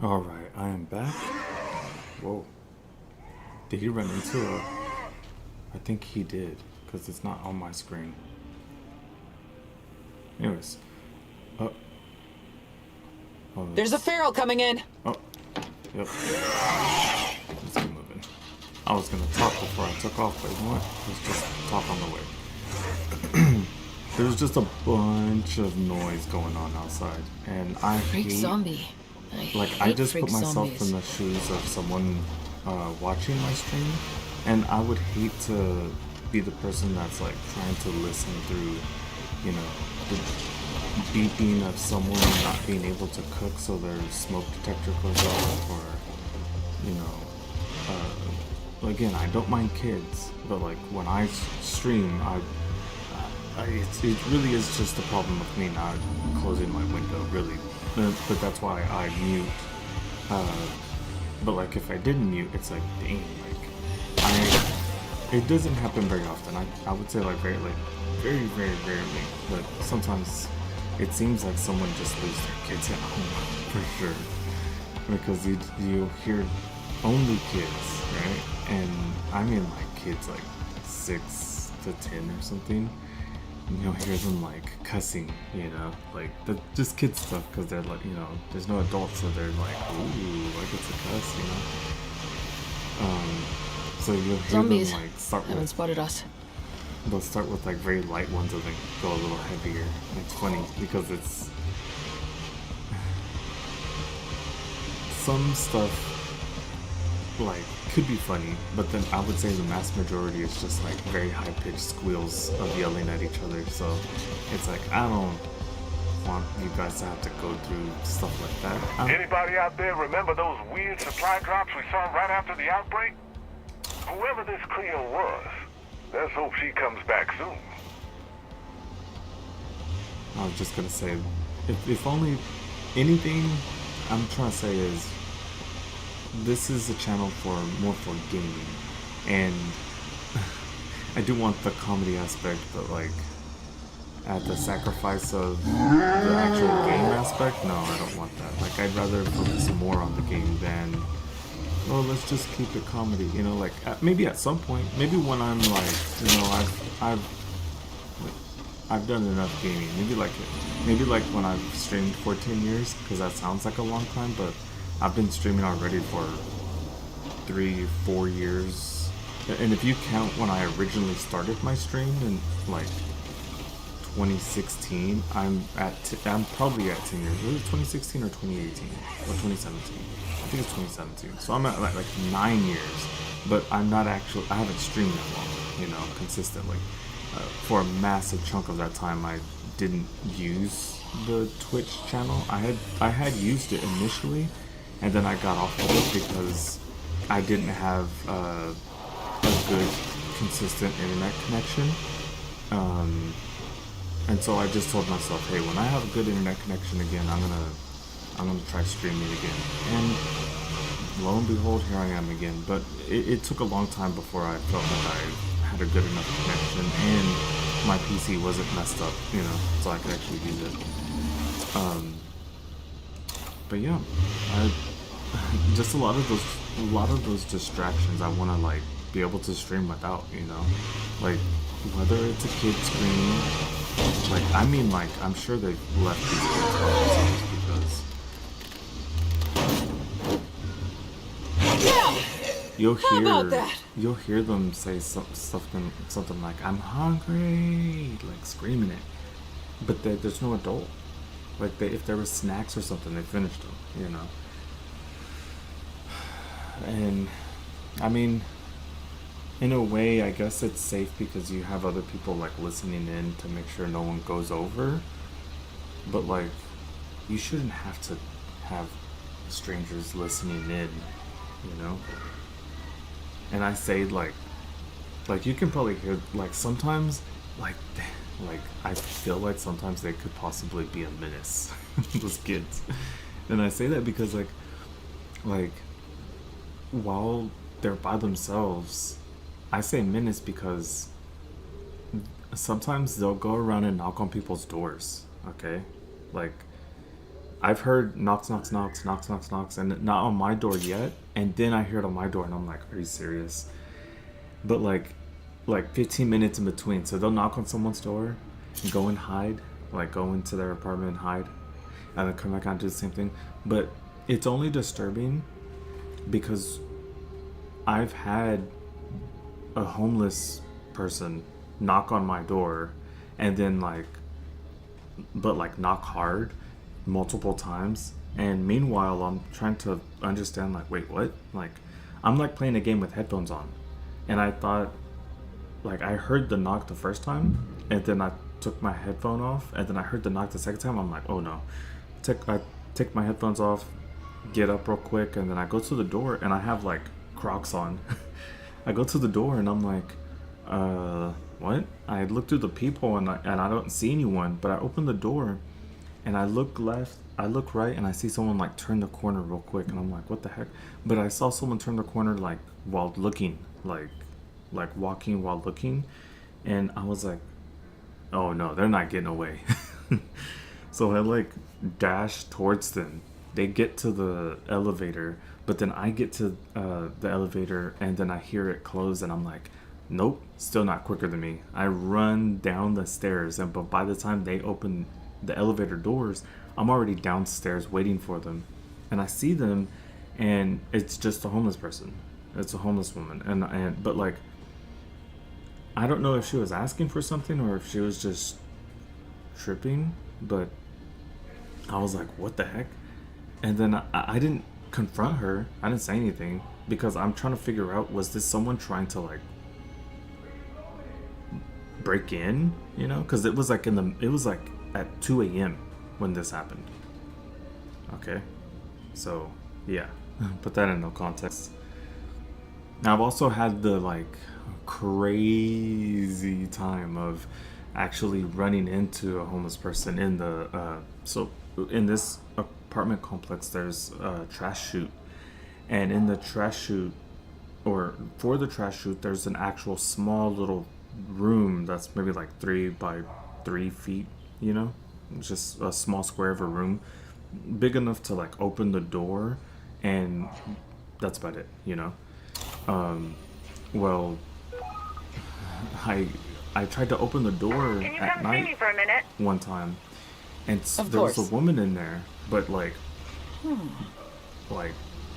Alright, I am back. Whoa. Did he run into a... I think he did, because it's not on my screen. Anyways. Oh, There's a feral coming in. Oh. Yep. Let's keep moving. I was gonna talk before I took off, but you know what? Let's just talk on the way. There's just a bunch of noise going on outside, and I Freak hate... zombie. I just put myself in the shoes of someone watching my stream, and I would hate to be the person that's like trying to listen through, you know, the beeping of someone not being able to cook so their smoke detector goes off, or, you know, again, I don't mind kids, but like when I stream, it really is just a problem with me not closing my window, really. But that's why I mute. But like if I didn't mute, it's like, dang, like it doesn't happen very often. I would say like very rarely, but sometimes it seems like someone just leaves their kids at home for sure, because you hear only kids, right? And I mean like kids like 6 to 10 or something. You'll hear them like cussing, you know, like just kid stuff, because they're like, you know, there's no adults, so they're like, ooh, I get to cuss, you know. So you'll hear Zombies them like start haven't with, spotted us. they'll start with like very light ones and then go a little heavier. And it's funny because it's some stuff like could be funny, but then I would say the mass majority is just like very high-pitched squeals of yelling at each other. So it's like, I don't want you guys to have to go through stuff like that. Anybody out there remember those weird supply drops we saw right after the outbreak? Whoever this Cleo was, let's hope she comes back soon. I was just gonna say, if only anything I'm trying to say is, this is a channel more for gaming, and I do want the comedy aspect, but like at the sacrifice of the actual game aspect, no, I don't want that. Like I'd rather focus more on the game than, oh, let's just keep it comedy, you know, like maybe at some point, maybe when I'm like, you know, I've done enough gaming, maybe like when I've streamed for 10 years, because that sounds like a long time, but I've been streaming already for 3-4 years, and if you count when I originally started my stream in like 2016, I'm probably at 10 years. Was it 2016 or 2018 or 2017? I think it's 2017. So I'm at like 9 years, but I haven't streamed that long, you know, consistently. For a massive chunk of that time, I didn't use the Twitch channel. I had used it initially, and then I got off of it because I didn't have a good, consistent internet connection. And so I just told myself, hey, when I have a good internet connection again, I'm gonna try streaming again. And lo and behold, here I am again. But it took a long time before I felt like I had a good enough connection and my PC wasn't messed up, you know, so I could actually use it. But yeah, just a lot of those distractions I want to like be able to stream without, you know, like whether it's a kid screen, like I mean, like I'm sure they've left these kids because you'll hear them say something like, I'm hungry, like screaming it, but there's no adult. Like if there was snacks or something, they finished them, you know. And I mean, in a way, I guess it's safe because you have other people like listening in to make sure no one goes over. But like, you shouldn't have to have strangers listening in, you know. And I say like you can probably hear like sometimes like I feel like sometimes they could possibly be a menace, those kids. And I say that because like while they're by themselves, I say menace because sometimes they'll go around and knock on people's doors, okay? Like I've heard knocks, knocks, knocks, knocks, knocks, knocks, and not on my door yet. And then I hear it on my door, and I'm like, "Are you serious?" But like 15 minutes in between. So they'll knock on someone's door, and go and hide, like go into their apartment and hide, and then come back out and do the same thing. But it's only disturbing because I've had a homeless person knock on my door, and then like knock hard multiple times. And meanwhile, I'm trying to understand, like, wait, what? Like, I'm like playing a game with headphones on, and I thought, like, I heard the knock the first time, and then I took my headphone off, and then I heard the knock the second time. I'm like, oh no. I take my headphones off, get up real quick, and then I go to the door, and I have like Crocs on. I go to the door, and I'm like, what? I look through the peephole, and I don't see anyone, but I open the door, and I look left, I look right, and I see someone like turn the corner real quick, and I'm like, what the heck? But I saw someone turn the corner like while looking, like walking while looking, and I was like, oh no, they're not getting away. So I like dash towards them. They get to the elevator, but then I get to the elevator, and then I hear it close, and I'm like, nope, still not quicker than me. I run down the stairs, but by the time they open the elevator doors, I'm already downstairs waiting for them, and I see them, and it's just a homeless person. It's a homeless woman, but like, I don't know if she was asking for something or if she was just tripping, but I was like, what the heck? And then I didn't confront her. I didn't say anything because I'm trying to figure out, was this someone trying to like break in, you know? Because it was like at 2 a.m. when this happened. Okay, so yeah, put that in no context. Now I've also had the like crazy time of actually running into a homeless person in the so in this apartment complex there's a trash chute, and in the trash chute, or for the trash chute, there's an actual small little room that's maybe like 3 by 3 feet, you know, just a small square of a room, big enough to like open the door, and that's about it, you know. Well, I tried to open the door Can you at come night see me for a minute? one time, and Of there was course. a woman in there, but like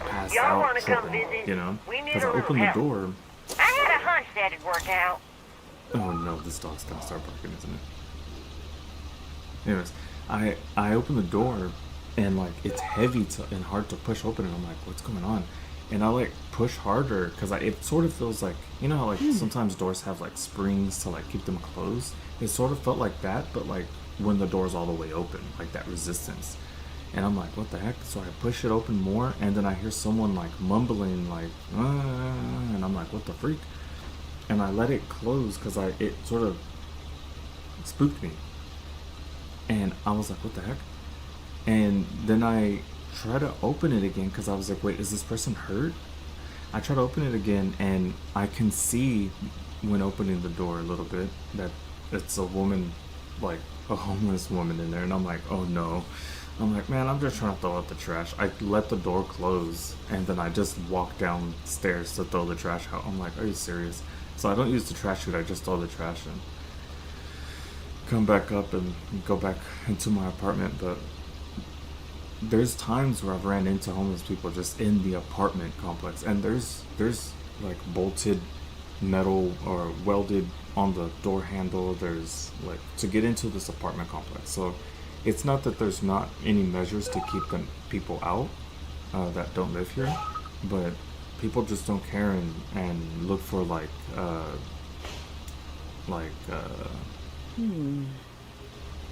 passed Y'all out, wanna come tripping, visit? you know, We need because I a little opened the help. door. I had a hunch that'd work out. Oh no, this dog's gonna start barking, isn't it? Anyways, I open the door, and like it's heavy and hard to push open, and I'm like, what's going on? And I like push harder because it sort of feels like, you know how like sometimes doors have like springs to like keep them closed. It sort of felt like that, but like when the door's all the way open, like that resistance. And I'm like, what the heck? So I push it open more, and then I hear someone like mumbling like, and I'm like, what the freak? And I let it close because it sort of spooked me. And I was like, what the heck? And then I try to open it again because I was like, wait, is this person hurt? I try to open it again, and I can see when opening the door a little bit that it's a woman, like a homeless woman in there. And I'm like, oh no. I'm like, man, I'm just trying to throw out the trash. I let the door close, and then I just walk downstairs to throw the trash out. I'm like, are you serious? So I don't use the trash chute, I just throw the trash in. Come back up and go back into my apartment. But there's times where I've ran into homeless people just in the apartment complex, and there's like bolted metal or welded on the door handle. There's like to get into this apartment complex. So it's not that there's not any measures to keep people out that don't live here, but people just don't care and look for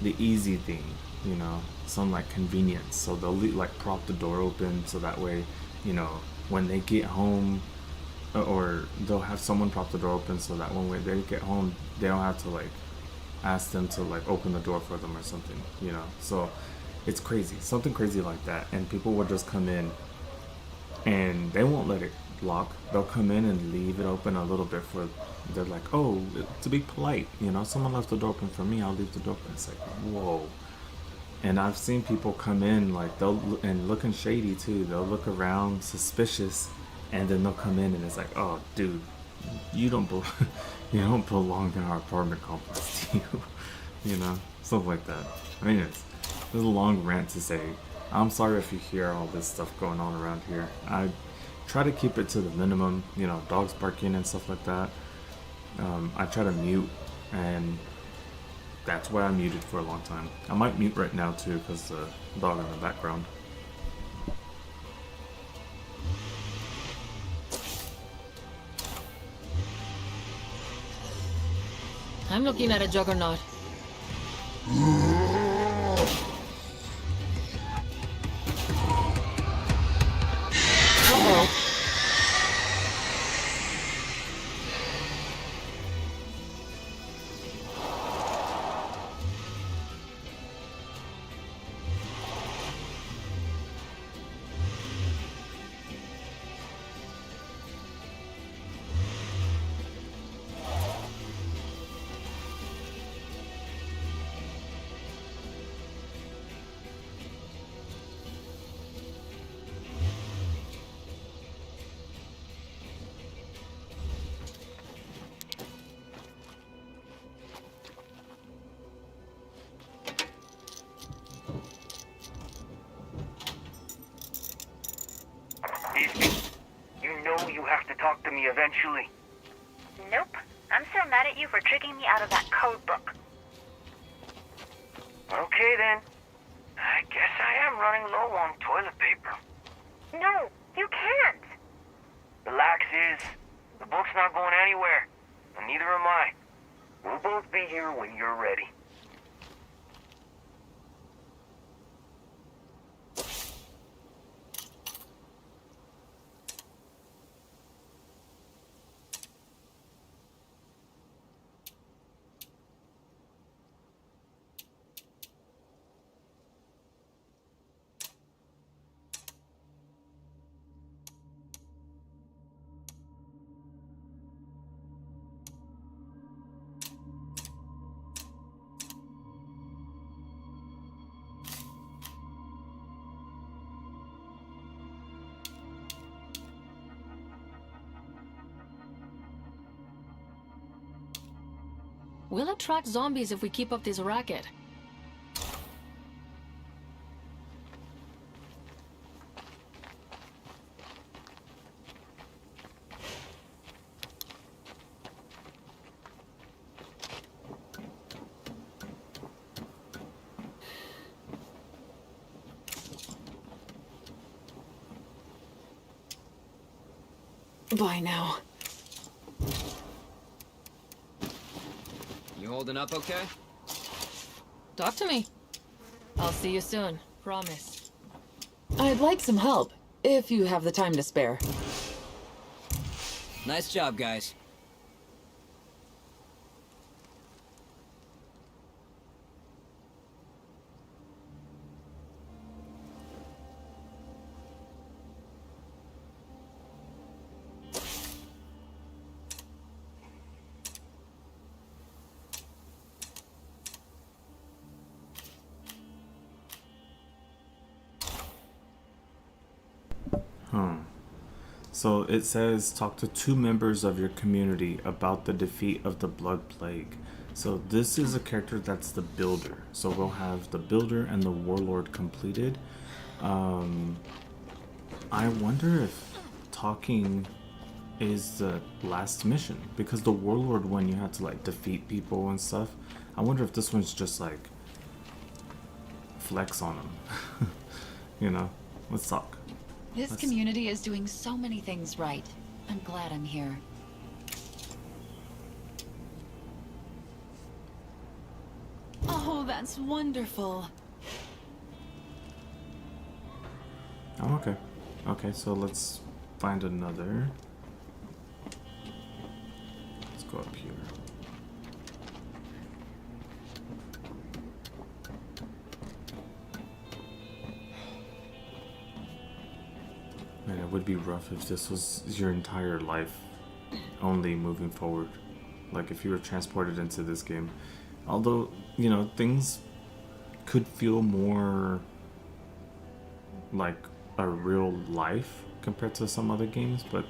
the easy thing, you know, some like convenience. So they'll like prop the door open so that way, you know, when they get home, or they'll have someone prop the door open so that when they get home, they don't have to like ask them to like open the door for them or something, you know. So it's crazy, something crazy like that. And people will just come in and they won't let it lock. They'll come in and leave it open a little bit they're like, oh, to be polite, you know, someone left the door open for me, I'll leave the door open. It's like, whoa. And I've seen people come in like and looking shady too. They'll look around suspicious, and then they'll come in and it's like, oh, dude, you don't you don't belong in our apartment complex, do you? You know, stuff like that. Anyways, there's a long rant to say. I'm sorry if you hear all this stuff going on around here. I try to keep it to the minimum. You know, dogs barking and stuff like that. I try to mute, and that's why I muted for a long time. I might mute right now too because the dog in the background. I'm looking at a juggernaut. Uh-oh. You know you have to talk to me eventually. Nope. I'm still mad at you for tricking me out of that code book. Okay then. I guess I am running low on toilet paper. No, you can't. Relax, Iz. The book's not going anywhere. And neither am I. We'll both be here when you're ready. We'll attract zombies if we keep up this racket. Bye now. You holding up okay? Talk to me. I'll see you soon. Promise. I'd like some help, if you have the time to spare. Nice job, guys. So it says talk to 2 members of your community about the defeat of the Blood Plague. So this is a character that's the builder. So we'll have the builder and the warlord completed. I wonder if talking is the last mission, because the warlord one you had to like defeat people and stuff. I wonder if this one's just like flex on them. You know, let's talk. This community is doing so many things right. I'm glad I'm here. Oh, that's wonderful. Oh, okay. Okay, so let's find another. Let's go up here. Man, it would be rough if this was your entire life only moving forward. Like if you were transported into this game. Although, you know, things could feel more like a real life compared to some other games, but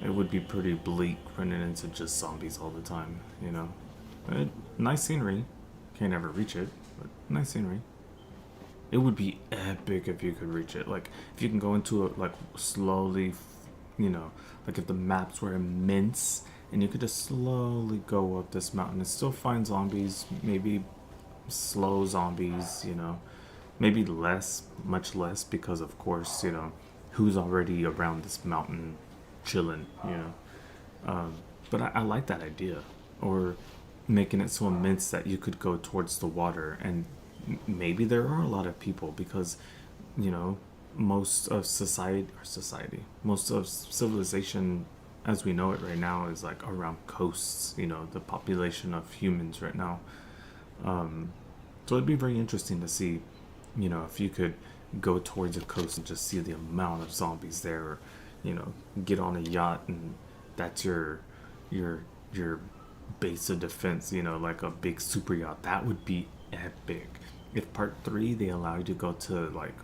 it would be pretty bleak running into just zombies all the time, you know. Nice scenery. Can't ever reach it, but nice scenery. It would be epic if you could reach it. Like, if you can go into it, like, slowly, you know, like if the maps were immense and you could just slowly go up this mountain and still find zombies, maybe slow zombies, you know, maybe less, much less, because of course, you know, who's already around this mountain chilling, you know. But I like that idea. Or making it so immense that you could go towards the water, and maybe there are a lot of people, because, you know, most of most of civilization as we know it right now is like around coasts, you know, the population of humans right now. So it'd be very interesting to see, you know, if you could go towards a coast and just see the amount of zombies there, or, you know, get on a yacht and that's your base of defense, you know, like a big super yacht. That would be epic. If part 3 they allow you to go to, like,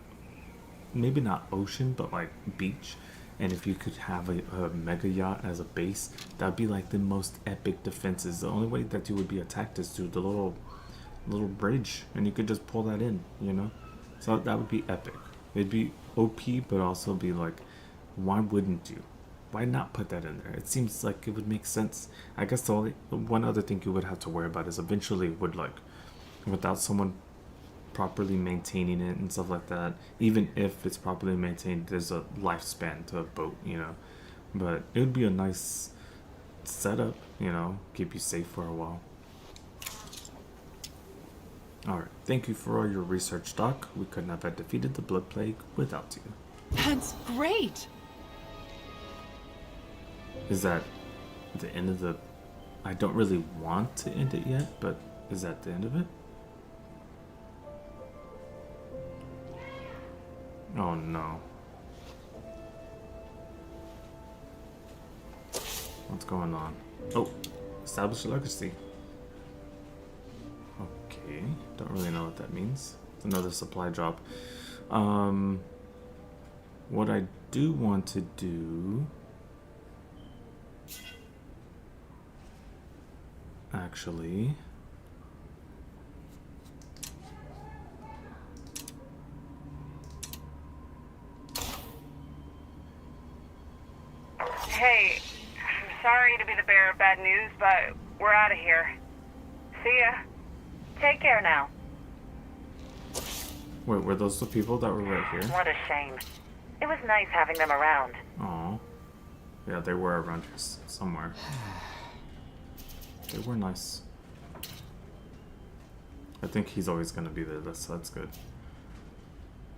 maybe not ocean but like beach, and if you could have a mega yacht as a base, that'd be like the most epic defenses. The only way that you would be attacked is through the little bridge, and you could just pull that in, you know. So that would be epic. It'd be OP, but also be like, why wouldn't you? Why not put that in there? It seems like the would make sense. I guess the one other thing you would have to worry about is eventually would, like, without someone properly maintaining it and stuff like that, even if it's properly maintained, there's a lifespan to a boat, you know. But it would be a nice setup, you know, keep you safe for a while. Alright, thank you for all your research, Doc. We couldn't have defeated the Blood Plague without you. That's great! Is that the end of the... I don't really want to end it yet, but is that the end of it? Oh no. What's going on? Oh, establish a legacy. Okay, don't really know what that means. It's another supply drop. What I do want to do... actually... Hey, I'm sorry to be the bearer of bad news, but we're out of here. See ya. Take care now. Wait, were those the people that were right here? What a shame. It was nice having them around. Aw. Yeah, they were around here somewhere. They were nice. I think he's always gonna be there. That's good.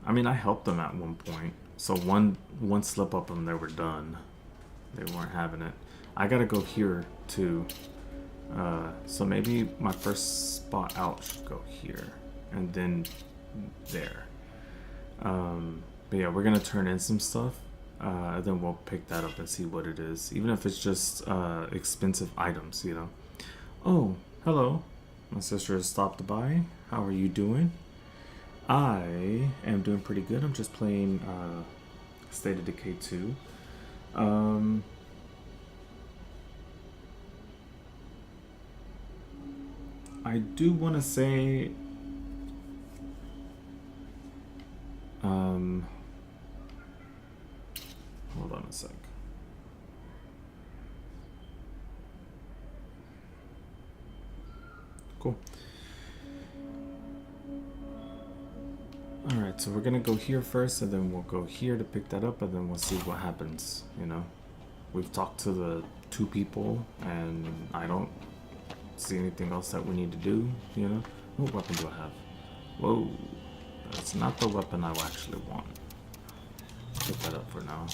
I mean, I helped them at one point. So one slip up and they were done. They weren't having it. I gotta go here too. So maybe my first spot out should go here, and then there. But yeah, we're gonna turn in some stuff. Then we'll pick that up and see what it is. Even if it's just expensive items, you know. Oh, hello. My sister has stopped by. How are you doing? I am doing pretty good. I'm just playing State of Decay 2. I do want to say hold on a sec. Cool. Alright, so we're gonna go here first, and then we'll go here to pick that up, and then we'll see what happens, you know. We've talked to the 2 people, and I don't see anything else that we need to do, you know. What weapon do I have? Whoa, that's not the weapon I actually want. Pick that up for now.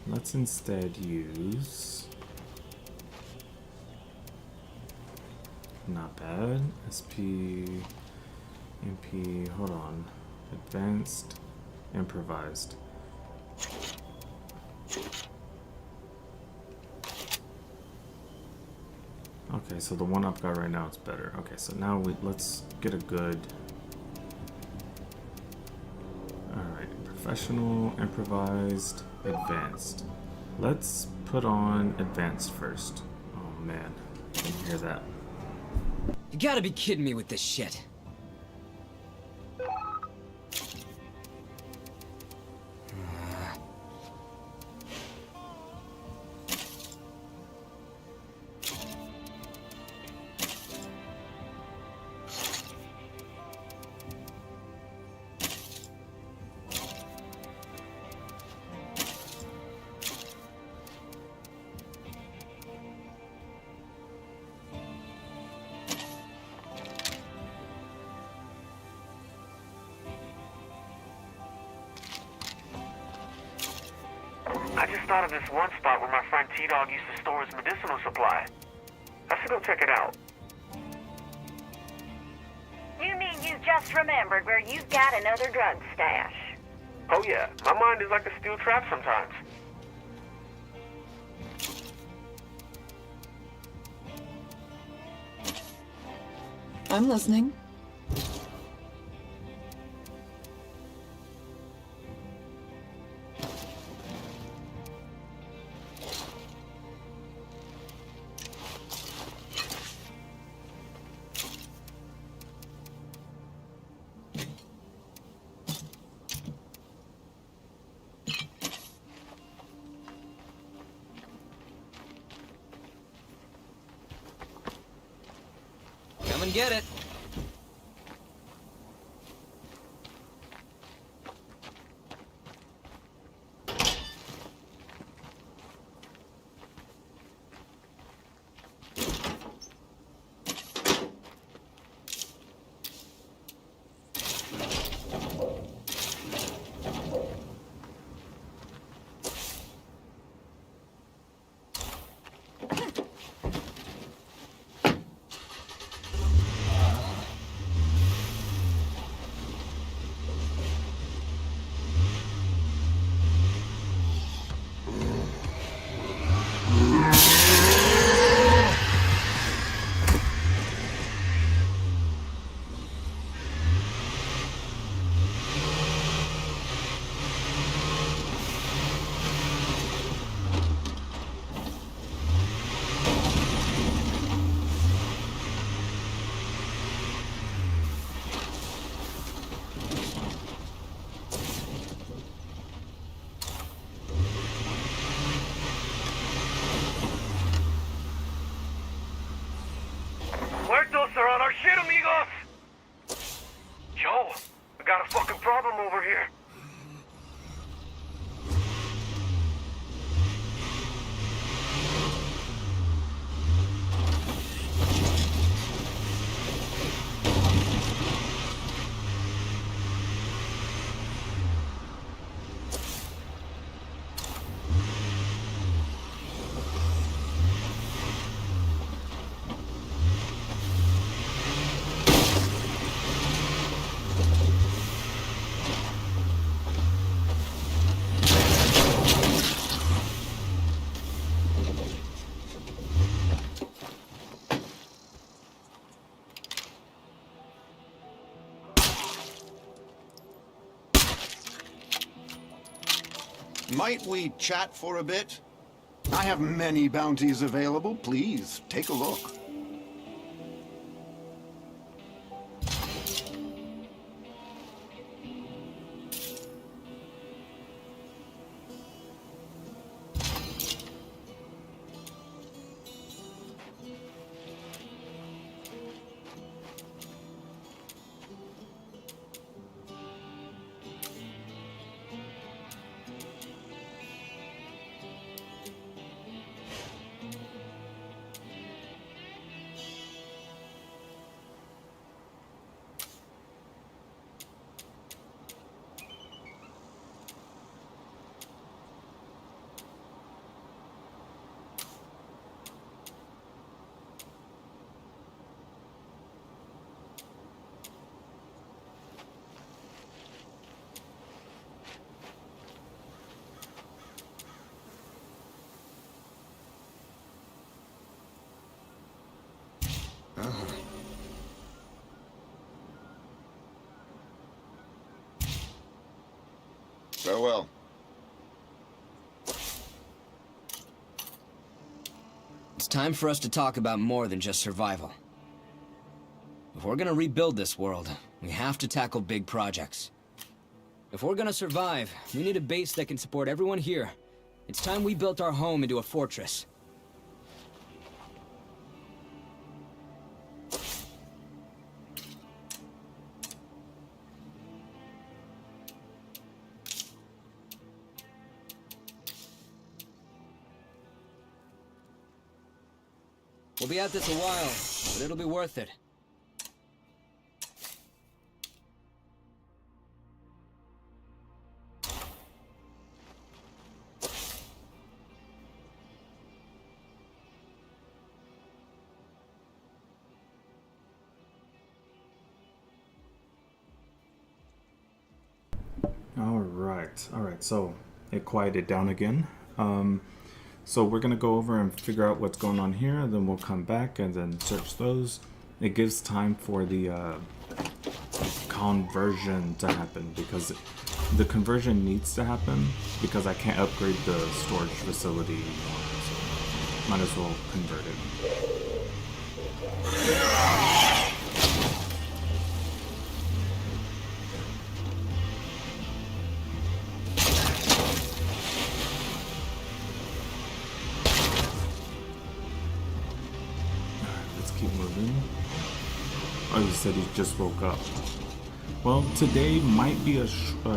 Let's instead use... not bad. SP... MP... hold on. Advanced... improvised. Okay, so the one I've got right now is better. Okay, so now let's get a good... Alright, professional, improvised, advanced. Let's put on advanced first. Oh man, I can hear that. You gotta be kidding me with this shit. I just thought of this one spot where my friend T-Dog used to store his medicinal supply. I should go check it out. You mean you just remembered where you've got another drug stash? Oh yeah, my mind is like a steel trap sometimes. I'm listening. Come and get it. Muertos are on our shit, amigos! Joe, we got a fucking problem over here. Might we chat for a bit? I have many bounties available. Please, take a look. Farewell. It's time for us to talk about more than just survival. If we're gonna rebuild this world, we have to tackle big projects. If we're gonna survive, we need a base that can support everyone here. It's time we built our home into a fortress. We'll be at this a while, but it'll be worth it. Alright, so it quieted down again. So we're gonna go over and figure out what's going on here, and then we'll come back and then search those. It gives time for the conversion to happen, because the conversion needs to happen because I can't upgrade the storage facility anymore, so might as well convert it. Keep moving. Oh, he said he just woke up. Well, today might be a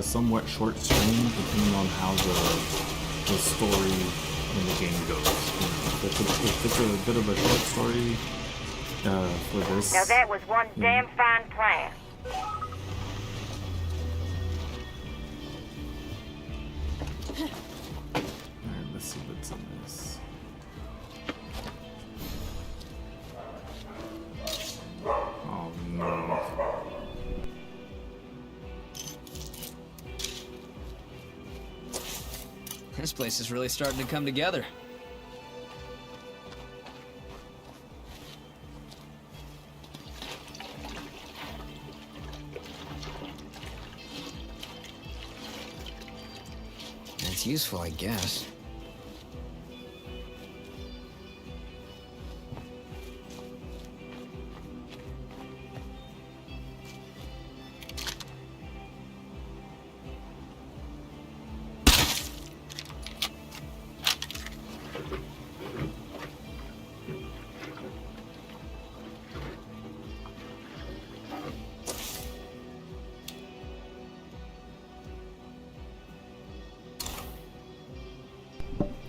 somewhat short stream, depending on how the story in the game goes. If it's a bit of a short story for this. Now that was one damn fine plan. Alright, let's see what's in this. Oh no. This place is really starting to come together. It's useful, I guess.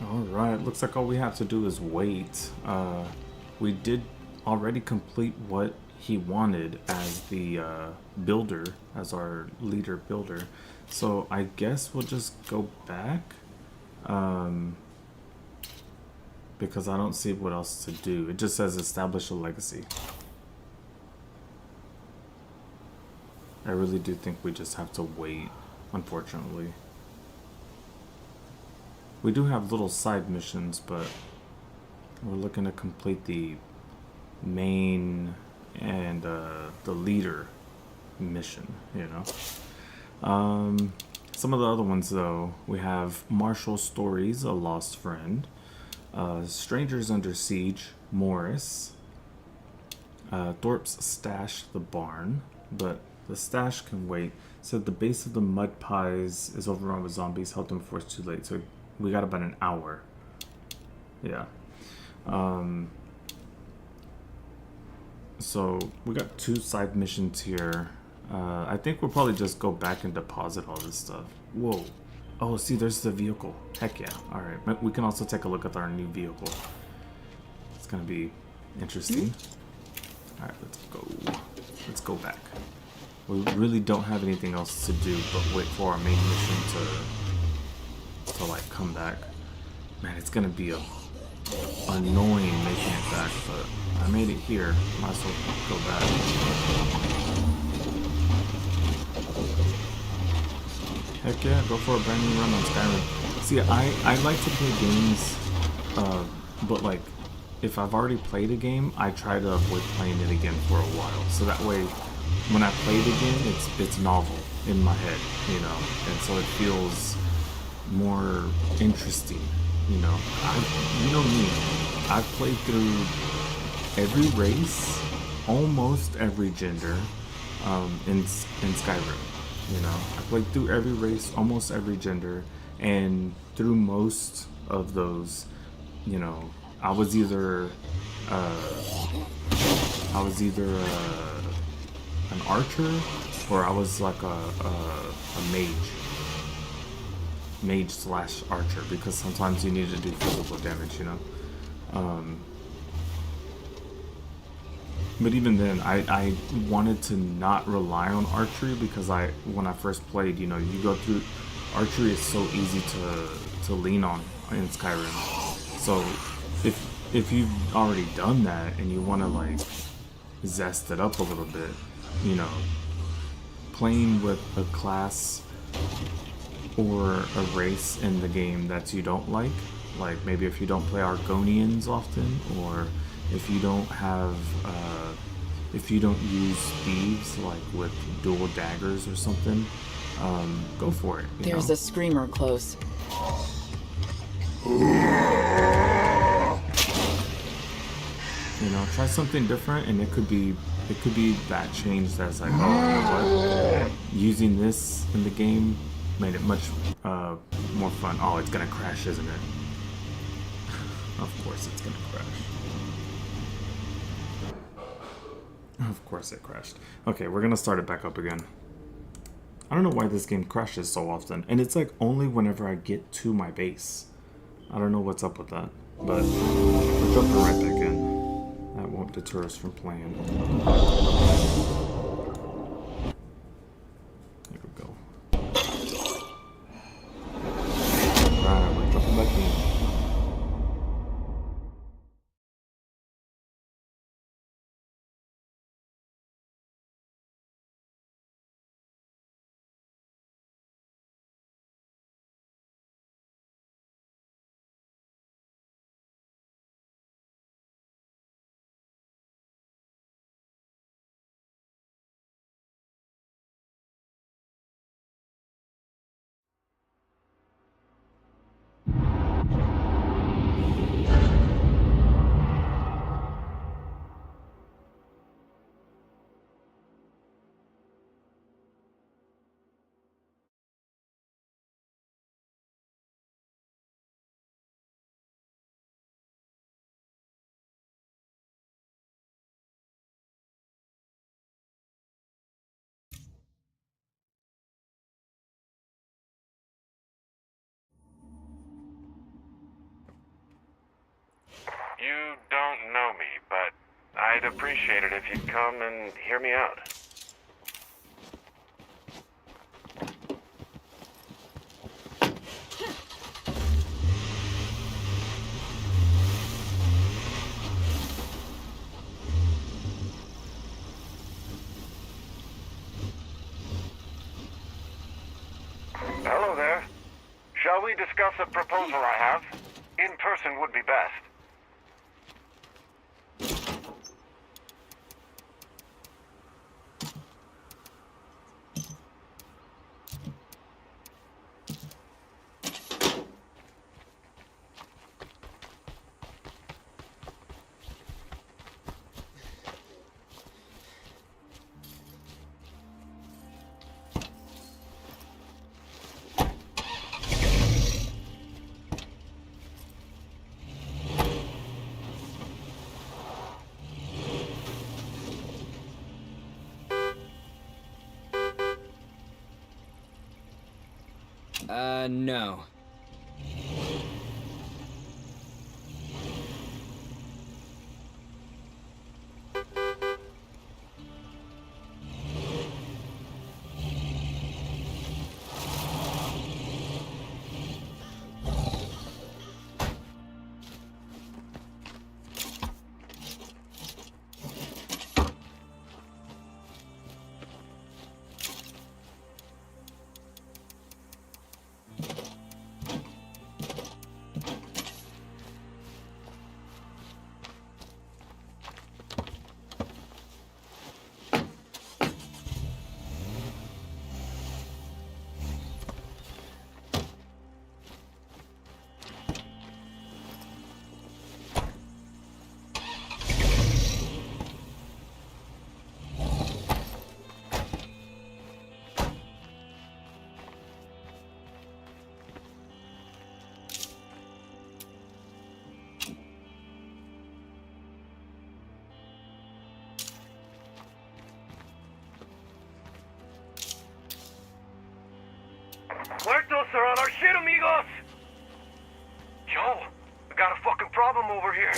Alright, looks like all we have to do is wait. We did already complete what he wanted as the builder, as our leader builder. So I guess we'll just go back. Because I don't see what else to do. It just says establish a legacy. I really do think we just have to wait, unfortunately. We do have little side missions, but we're looking to complete the main and the leader mission, you know. Some of the other ones, though, we have Marshall Stories, A Lost Friend, Strangers Under Siege, Morris, Thorpe's Stash, The Barn, but the stash can wait. So the base of the mud pies is overrun with zombies. Help them before it's too late. So we got about an hour. Yeah. So we got 2 side missions here. I think we'll probably just go back and deposit all this stuff. Whoa. Oh, see, there's the vehicle. Heck yeah. Alright. We can also take a look at our new vehicle. It's gonna be interesting. Alright, let's go. Let's go back. We really don't have anything else to do but wait for our main mission to like come back. Man, it's gonna be annoying making it back, but I made it here. Might as well go back. Heck yeah, go for a brand new run on Skyrim. See, I like to play games, but like, if I've already played a game, I try to avoid playing it again for a while. So that way, when I play it again, it's novel in my head, you know, and so it feels more interesting, you know. You know me, I've played through every race, almost every gender, in Skyrim. You know, I played through every race, almost every gender, and through most of those, you know, I was either an archer, or I was like a mage slash archer, because sometimes you need to do physical damage, you know. But even then, I wanted to not rely on archery, because when I first played, you know, you go through, archery is so easy to lean on in Skyrim. So if you've already done that and you want to like zest it up a little bit, you know, playing with a class or a race in the game that you don't like maybe if you don't play Argonians often, or if you don't have if you don't use thieves like with dual daggers or something, go for it. There's a screamer close. You know, try something different, and it could be that change that's like, oh, you know what? Using this in the game made it much more fun. Oh, it's gonna crash, isn't it? Of course it's gonna crash. Of course it crashed. Okay, we're gonna start it back up again. I don't know why this game crashes so often, and it's like only whenever I get to my base. I don't know what's up with that, but we're jumping right back in. That won't deter us from playing. There we go. Alright, we're jumping back in. You don't know me, but I'd appreciate it if you'd come and hear me out. Hello there. Shall we discuss a proposal I have? In person would be best. No. Muertos are on our shit, amigos! Yo, we got a fucking problem over here.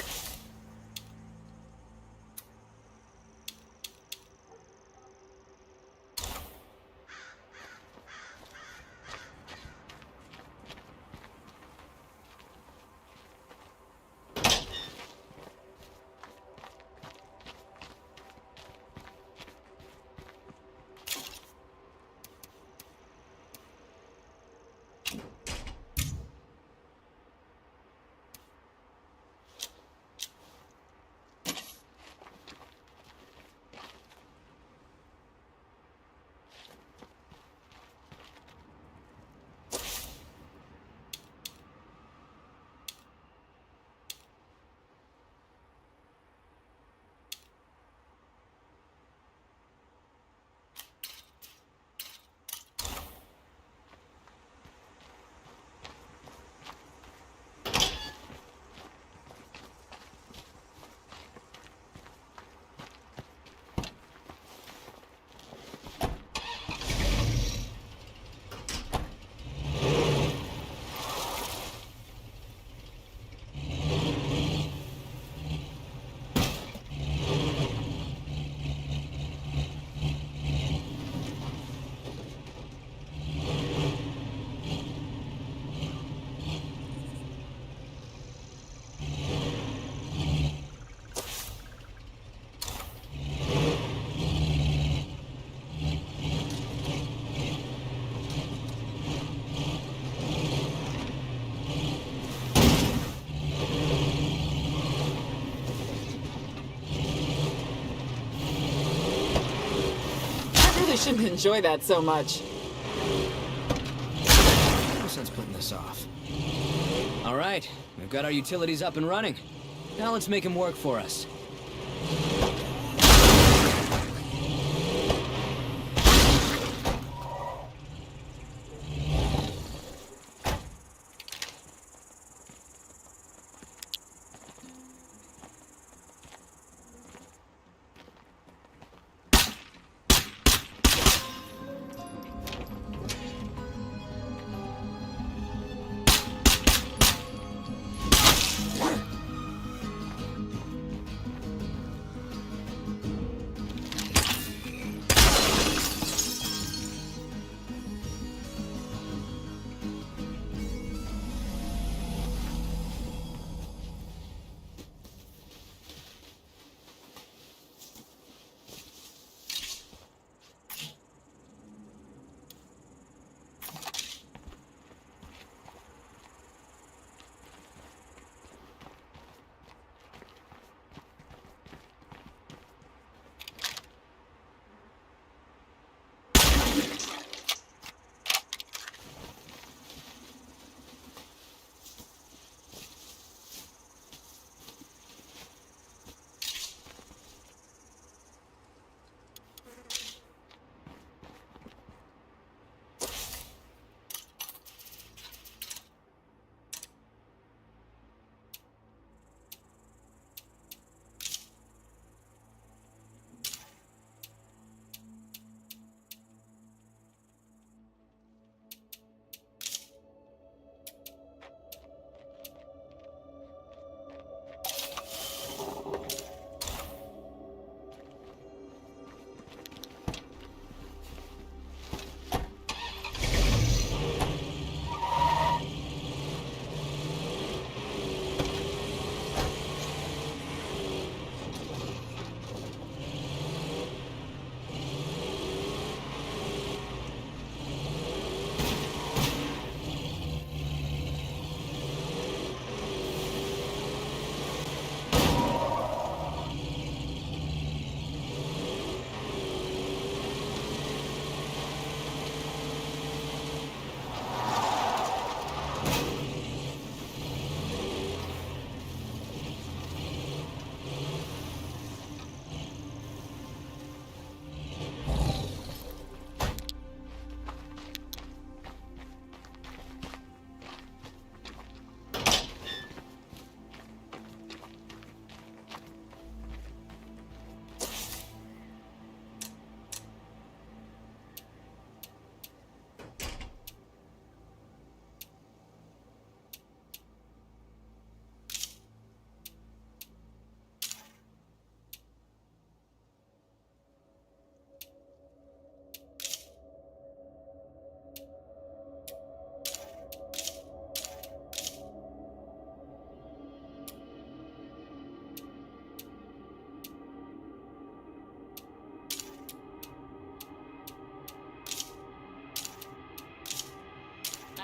I shouldn't enjoy that so much. No sense putting this off. All right, we've got our utilities up and running. Now let's make them work for us.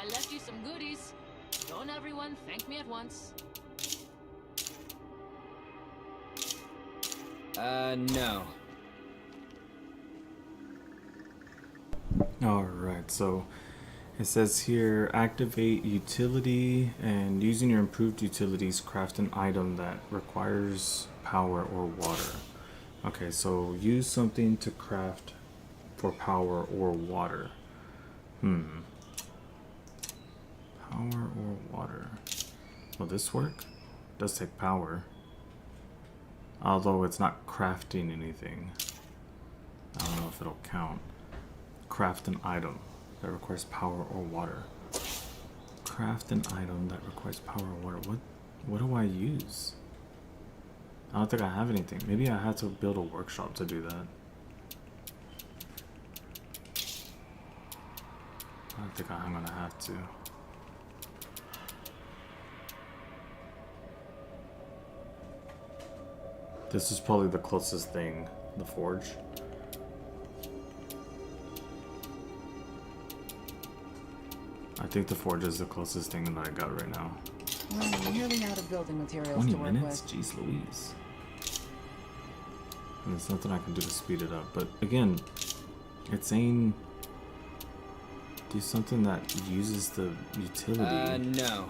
left you some goodies. Don't everyone thank me at once. No. Alright, so it says here, activate utility, and using your improved utilities, craft an item that requires power or water. Okay, so use something to craft for power or water. Power or water. Will this work? It does take power. Although it's not crafting anything. I don't know if it'll count. Craft an item that requires power or water. Craft an item that requires power or water. What do I use? I don't think I have anything. Maybe I had to build a workshop to do that. I don't think I'm gonna have to. This is probably the closest thing, the forge. I think the forge is the closest thing that I got right now. We're nearly out of building materials 20 to work minutes? with. Jeez Louise. And there's nothing I can do to speed it up. But again, it's saying do something that uses the utility. No.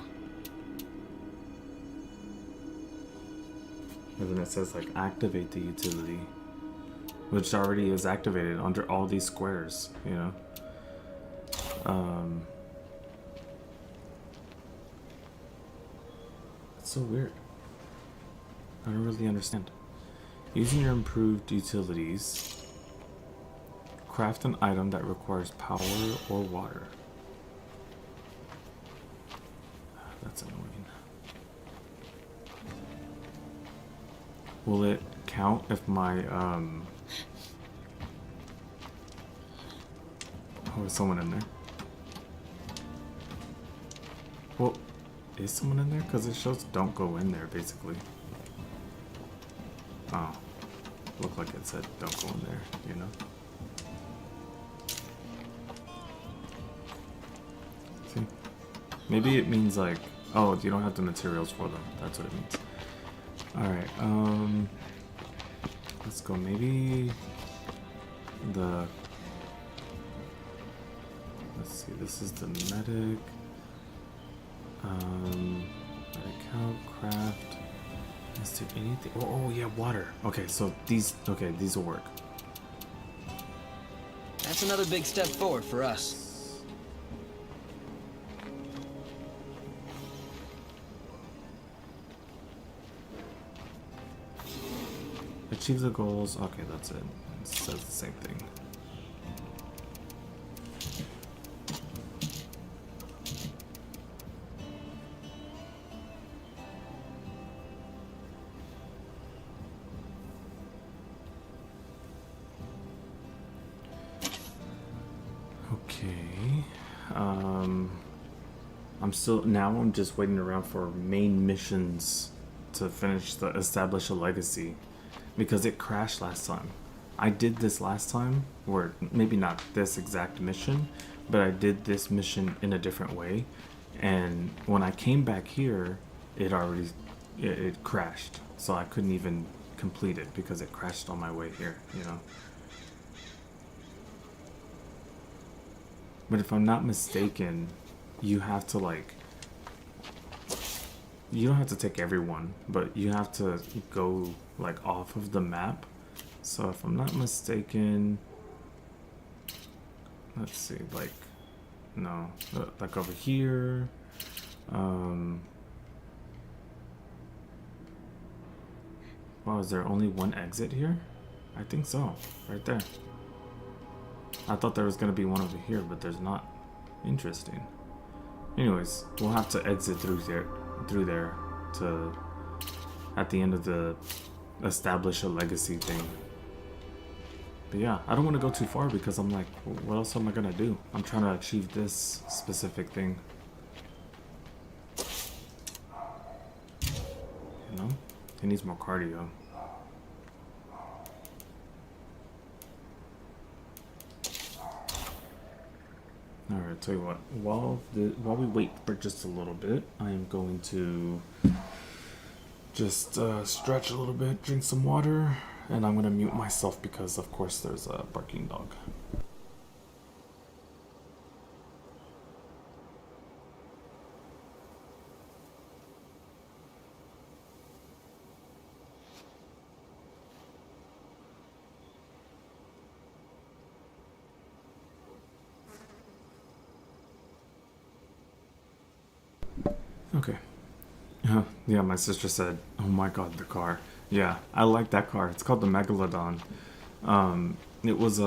And then it says like activate the utility, which already is activated under all these squares, you know. It's so weird. I don't really understand. Using your improved utilities, craft an item that requires power or water. That's annoying. Will it count if my, oh, is someone in there? Well, is someone in there? Because it shows don't go in there, basically. Oh, looked like it said don't go in there, you know? See? Maybe it means like, oh, you don't have the materials for them. That's what it means. Alright, let's go. Maybe the, let's see, this is the medic. Medic help, craft. Is there anything? Oh, yeah, water. Okay, so these will work. That's another big step forward for us. Achieve the goals. Okay, that's it. It says the same thing. Okay. I'm just waiting around for main missions to finish the establish a legacy. Because it crashed last time. I did this last time, or maybe not this exact mission, but I did this mission in a different way. And when I came back here, it crashed. So I couldn't even complete it because it crashed on my way here, you know. But if I'm not mistaken, you have to like, you don't have to take everyone, but you have to go like off of the map. So if I'm not mistaken, let's see, like, no, like over here, wow, is there only one exit here? I think so, right there. I thought there was gonna be one over here, but there's not. Interesting. Anyways, we'll have to exit through there to at the end of the establish a legacy thing. But yeah, I don't want to go too far because I'm like, what else am I gonna do? I'm trying to achieve this specific thing. You know? He needs more cardio. All right, tell you what. While we wait for just a little bit, I am going to just stretch a little bit, drink some water, and I'm gonna mute myself because, of course, there's a barking dog. Okay. Yeah, my sister said, "Oh my God, the car." Yeah, I like that car. It's called the Megalodon. It was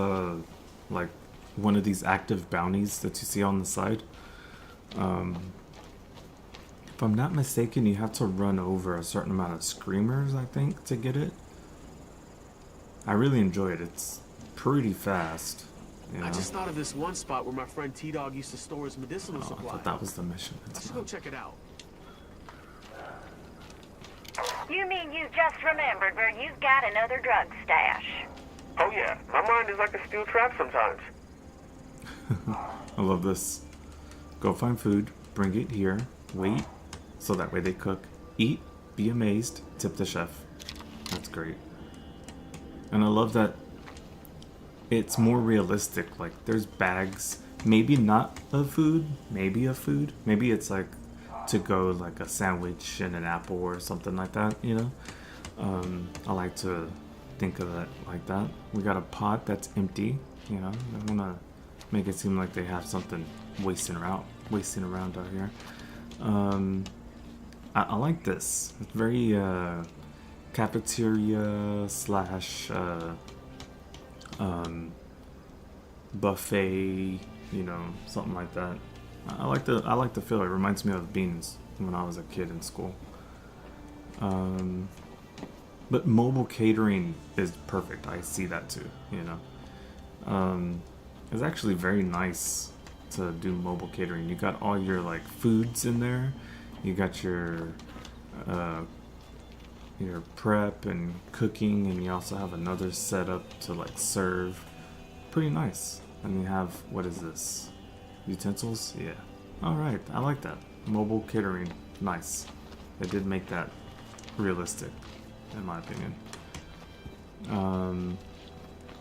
like one of these active bounties that you see on the side. If I'm not mistaken, you have to run over a certain amount of screamers, I think, to get it. I really enjoy it. It's pretty fast. You know? I just thought of this one spot where my friend T-Dog used to store his medicinal I supply. thought that was the mission. I should go check it out. You mean you just remembered where you've got another drug stash? Oh yeah, my mind is like a steel trap sometimes. I love this. Go find food, bring it here, wait, so that way they cook, eat, be amazed, tip the chef. That's great. And I love that it's more realistic. Like, there's bags, maybe not of food, maybe of food. Maybe it's like to go like a sandwich and an apple or something like that, you know? I like to think of it like that. We got a pot that's empty, you know? I want to make it seem like they have something wasting around out here. I like this. It's very cafeteria slash buffet, you know, something like that. I like the feel. It reminds me of beans when I was a kid in school. But mobile catering is perfect. I see that too, you know. It's actually very nice to do mobile catering. You got all your like foods in there. You got your prep and cooking, and you also have another setup to like serve. Pretty nice. And you have, what is this? Utensils? Yeah. Alright, I like that. Mobile catering. Nice. They did make that realistic, in my opinion.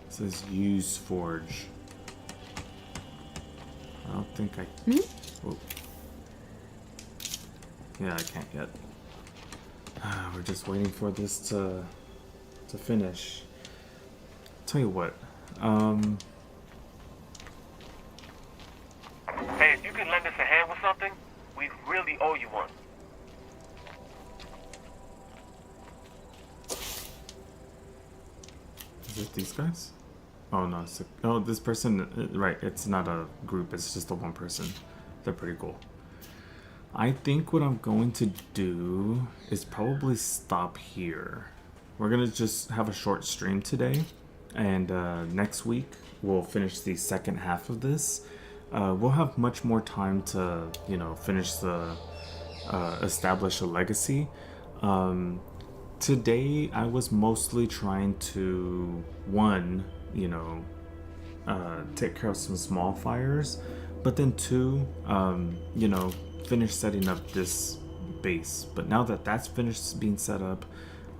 It says use forge. I don't think I... Oh. Yeah, I can't yet. We're just waiting for this to finish. Tell you what, Hey, if you could lend us a hand with something, we really owe you one. is it these guys? Oh no, oh, this person, right, it's not a group, it's just a one person. They're pretty cool. I think what I'm going to do is probably stop here. We're gonna just have a short stream today, and next week we'll finish the second half of this. We'll have much more time to, you know, finish the establish a legacy. Today I was mostly trying to, one, you know, take care of some small fires, but then two, you know, finish setting up this base. But now that that's finished being set up,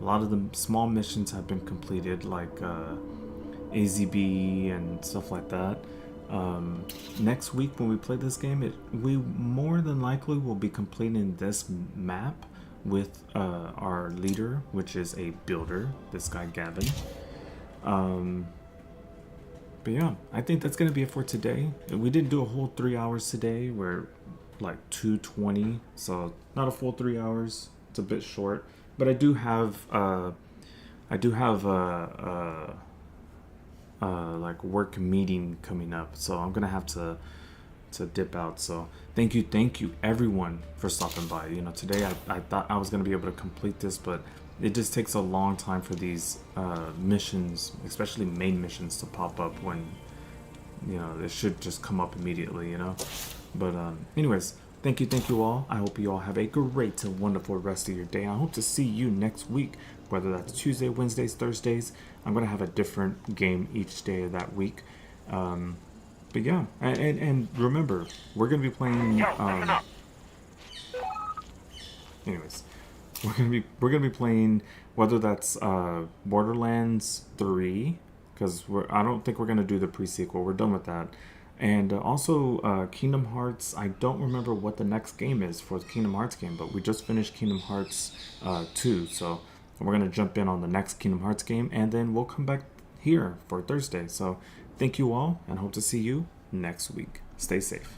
a lot of the small missions have been completed, like AZB and stuff like that. Next week when we play this game, we more than likely will be completing this map with our leader, which is a builder, this guy Gavin. But yeah, I think that's gonna be it for today. We didn't do a whole 3 hours today. We're like 2:20, so not a full 3 hours. It's a bit short, but I do have like work meeting coming up, so I'm gonna have to dip out. So thank you everyone for stopping by. You know, today I thought I was gonna be able to complete this, but it just takes a long time for these missions, especially main missions, to pop up when, you know, it should just come up immediately, you know. But anyways, thank you all. I hope you all have a great and wonderful rest of your day. I hope to see you next week, whether that's Tuesday, Wednesdays, Thursdays. I'm gonna have a different game each day of that week. But yeah, and remember, we're gonna be playing. Anyways, we're gonna be playing, whether that's Borderlands 3, because I don't think we're gonna do the pre-sequel. We're done with that. And also Kingdom Hearts. I don't remember what the next game is for the Kingdom Hearts game, but we just finished Kingdom Hearts 2, so we're gonna jump in on the next Kingdom Hearts game, and then we'll come back here for Thursday. So thank you all, and hope to see you next week. Stay safe.